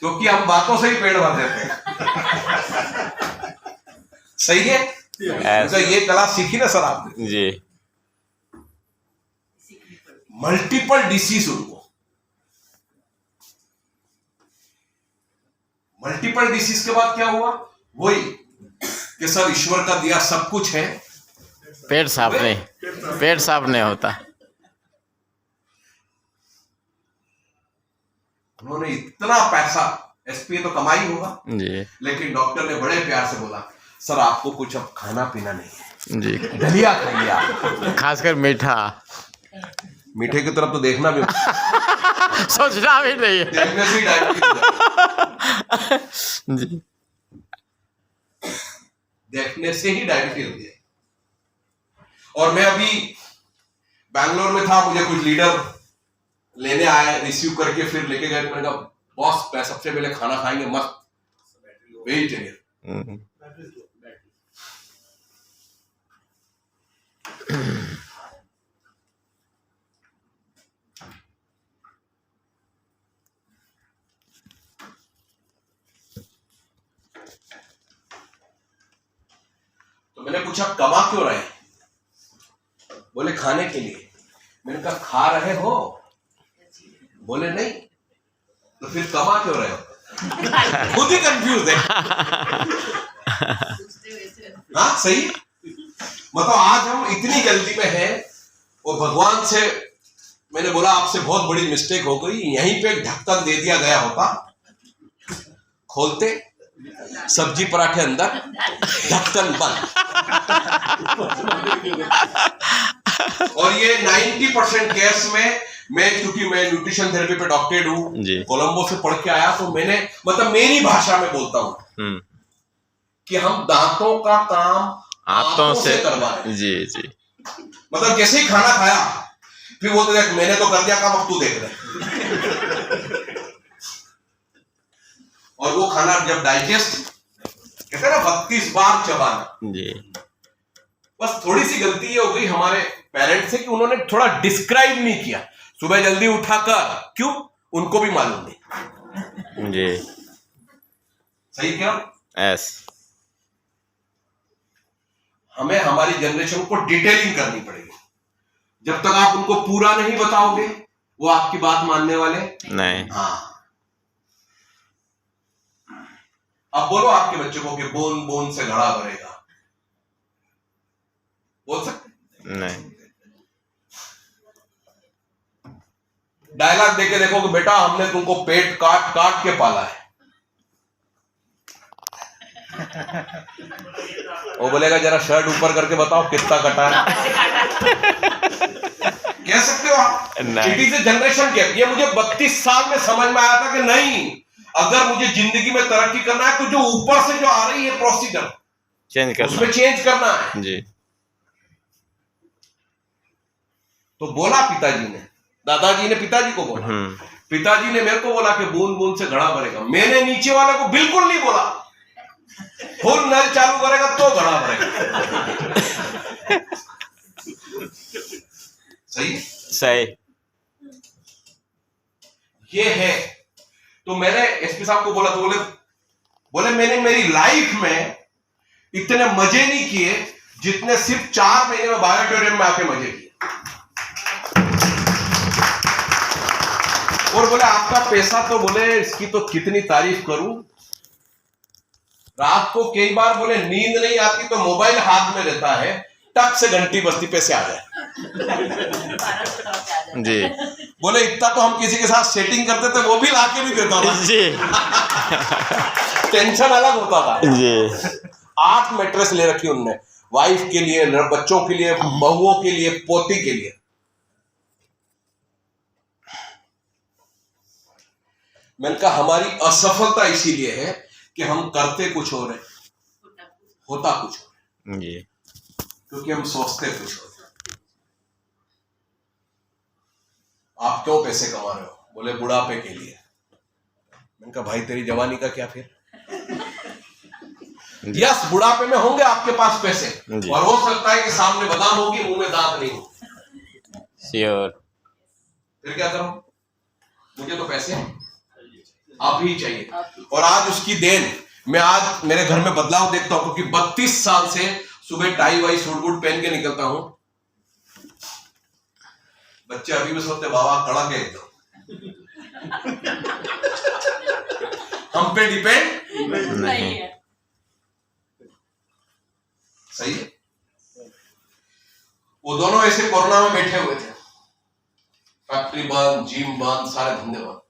क्योंकि हम बातों से ही पेट भर देते हैं. सही है. तो ये कला सीखी ना सर आपने जी. Multiple disease. उनको मल्टीपल डिसीज के बाद क्या हुआ? वही कि सर ईश्वर का दिया सब कुछ है, पेट साफ नहीं होता. उन्होंने इतना पैसा, एसपी तो कमाई होगा जी. लेकिन डॉक्टर ने बड़े प्यार से बोला सर आपको कुछ अब खाना पीना नहीं है, जी. दलिया खाइए आप. खासकर मीठा. मीठे की तरफ तो देखना भी सोचना भी नहीं है. देखने से ही डायबिटीज जी. देखने से ही डायबिटीज होती है. और मैं अभी बैंगलोर में था, मुझे कुछ लीडर लेने आए, रिसीव करके फिर लेके गए. मैंने कहा बॉस सबसे पहले खाना खाएंगे मस्त वेजिटेरियन. तो मैंने पूछा कमा क्यों रहे? बोले खाने के लिए. मैंने कहा खा रहे हो? बोले नहीं. तो फिर कमा क्यों रहे हो? खुद ही कंफ्यूज है. हाँ सही. मतलब आज हम इतनी जल्दी में हैं और भगवान से मैंने बोला आपसे बहुत बड़ी मिस्टेक हो गई, यहीं पे एक ढक्कन दे दिया गया होता, खोलते सब्जी पराठे अंदर, ढक्कन बंद। और ये 90% केस में मैं, क्योंकि मैं न्यूट्रिशन थेरेपी पे डॉक्टरेट हूँ, जी। कोलंबो से पढ़ के आया, तो मैंने मतलब मेरी भाषा में बोलता हूँ कि हम दांतों का काम हाथों से करवा रहे हैं। जी जी। मतलब जैसे ही खाना खाया फिर बोलते देख मैंने तो कर दिया काम, अब तू देख ले। और वो खाना जब डाइजेस्ट, कहते हैं ना 32 बार चबाना। जी। बस थोड़ी सी गलती ये हो गई हमारे पेरेंट्स से कि उन्होंने थोड़ा डिस्क्राइब नहीं किया, सुबह जल्दी उठा कर, क्यों उनको भी मालूम नहीं। जी। सही क्या? एस। हमें हमारी जनरेशन को डिटेलिंग करनी पड़ेगी। जब तक आप उनको पूरा नहीं बताओगे वो आपकी बात मानने वाले नहीं। हाँ। अब बोलो आपके बच्चे को कि बूंद बूंद से घड़ा भरेगा, बोल सकते? नहीं। डायलॉग देके देखो कि बेटा हमने तुमको पेट काट काट के पाला है, वो बोलेगा जरा शर्ट ऊपर करके बताओ कितना कटा है। कह सकते हो आप? It is a generation gap. ये मुझे 32 साल में समझ में आया था कि नहीं, अगर मुझे जिंदगी में तरक्की करना है तो जो ऊपर से जो आ रही है प्रोसीजर चेंज करना, उसमें चेंज करना है। जी। तो बोला पिताजी ने, दादाजी ने पिताजी को बोला, पिताजी ने मेरे को बोला कि बूंद बूंद से घड़ा भरेगा। मैंने नीचे वाले को बिल्कुल नहीं बोला, फुल नल चालू करेगा तो घड़ा भरेगा। सही सही। ये है। तो मैंने एसपी साहब को बोला, तो बोले मैंने मेरी लाइफ में इतने मजे नहीं किए जितने सिर्फ 4 महीने में बायोटेरियम में आके मजे किए। और बोले आपका पैसा तो बोले इसकी तो कितनी तारीफ करूं, रात को कई बार बोले नींद नहीं आती तो मोबाइल हाथ में रहता है, टक से घंटी बजती पैसे आ जाए। जी। बोले इतना तो हम किसी के साथ सेटिंग करते थे वो भी लाके नहीं देता था। जी। टेंशन अलग होता था। जी। 8 मैट्रेस ले रखी उनने, वाइफ के लिए, बच्चों के लिए, बहुओं के लिए, पोती के लिए। मैंने कहा हमारी असफलता इसीलिए है कि हम करते कुछ और है, होता कुछ और है। जी। क्योंकि हम सोचते कुछ और। आप क्यों पैसे कमा रहे हो? बोले बुढ़ापे के लिए। मैंने कहा भाई तेरी जवानी का क्या फिर? यस, बुढ़ापे में होंगे आपके पास पैसे, और हो सकता है कि सामने बादाम होगी, मुंह में दांत नहीं हो। श्योर। फिर क्या करूं? मुझे तो पैसे आप ही चाहिए। और आज उसकी देन मैं आज मेरे घर में बदलाव देखता हूं, क्योंकि 32 साल से सुबह टाई वाई सूट बूट पहन के निकलता हूं। बच्चे अभी भी सोचते बाबा कड़क है एकदम। हम पे डिपेंड नहीं है। सही है। वो दोनों ऐसे कोरोना में बैठे हुए थे, फैक्ट्री बंद, जिम बंद, सारे धंधे बंद।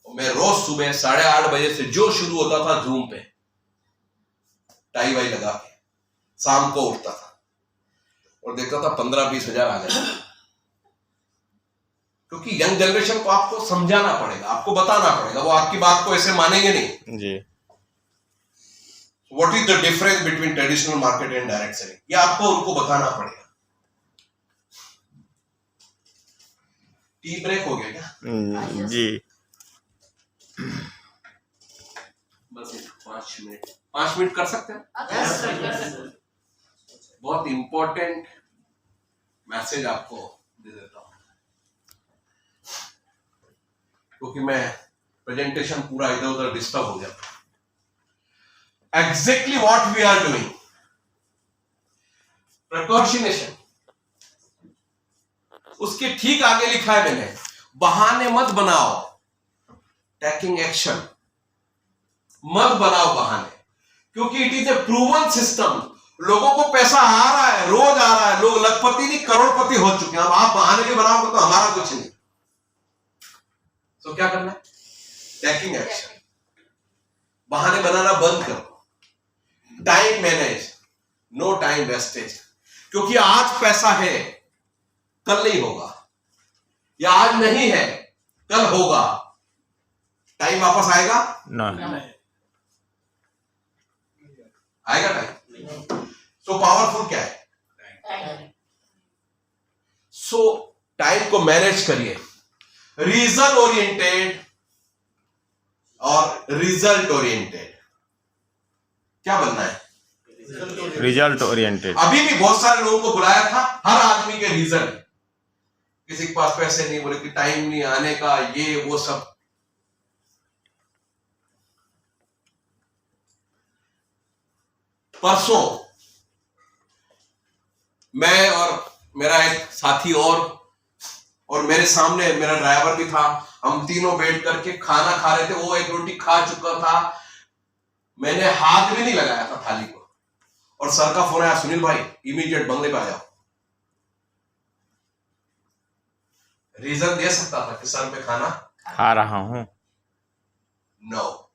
मैं रोज सुबह 8:30 बजे से जो शुरू होता था जूम पे टाई वाई लगा के, शाम को उठता था और देखता था 15-20 हजार आ गए। क्योंकि यंग जनरेशन को आपको समझाना पड़ेगा, आपको बताना पड़ेगा, वो आपकी बात को ऐसे मानेंगे नहीं। जी। What is the difference between traditional market and direct selling, ये आपको उनको बताना पड़ेगा। टी ब्रेक हो गया क्या? जी। बस 5 मिनट कर सकते हैं? बहुत इंपॉर्टेंट मैसेज आपको दे देता हूं, क्योंकि मैं प्रेजेंटेशन पूरा इधर उधर डिस्टर्ब हो जाता। Exactly what we are doing, precautionation, उसके ठीक आगे लिखा है मैंने, बहाने मत बनाओ, टेकिंग एक्शन। मत बनाओ बहाने, क्योंकि it is a proven system. लोगों को पैसा आ रहा है, रोज आ रहा है, लोग लखपति नहीं करोड़पति हो चुके हैं। अब आप बहाने के बनाओगे तो हमारा कुछ नहीं। तो क्या करना है? Taking action. बहाने बनाना बंद करो। Time manage, no time wastage. क्योंकि आज पैसा है, कल नहीं होगा, या आज नहीं है, कल होगा। टाइम वापस आएगा? No. आएगा टाइम। सो पावरफुल क्या है? सो टाइम को मैनेज करिए। रीजन ओरिएंटेड और रिजल्ट ओरिएंटेड। क्या बनना है? Result oriented. अभी भी बहुत सारे लोगों को बुलाया था, हर आदमी के रीजन। किसी के पास पैसे नहीं, बोले कि टाइम नहीं आने का, ये वो सब। परसों मैं और मेरा एक साथी और मेरे सामने मेरा ड्राइवर भी था, हम तीनों बैठ करके खाना खा रहे थे। वो एक रोटी खा चुका था, मैंने हाथ भी नहीं लगाया था थाली को, और सर का फोन आया, सुनील भाई इमीडिएट बंगले पे आ जाओ। रीजन दे सकता था कि सर मैं खाना खा रहा हूं। नो।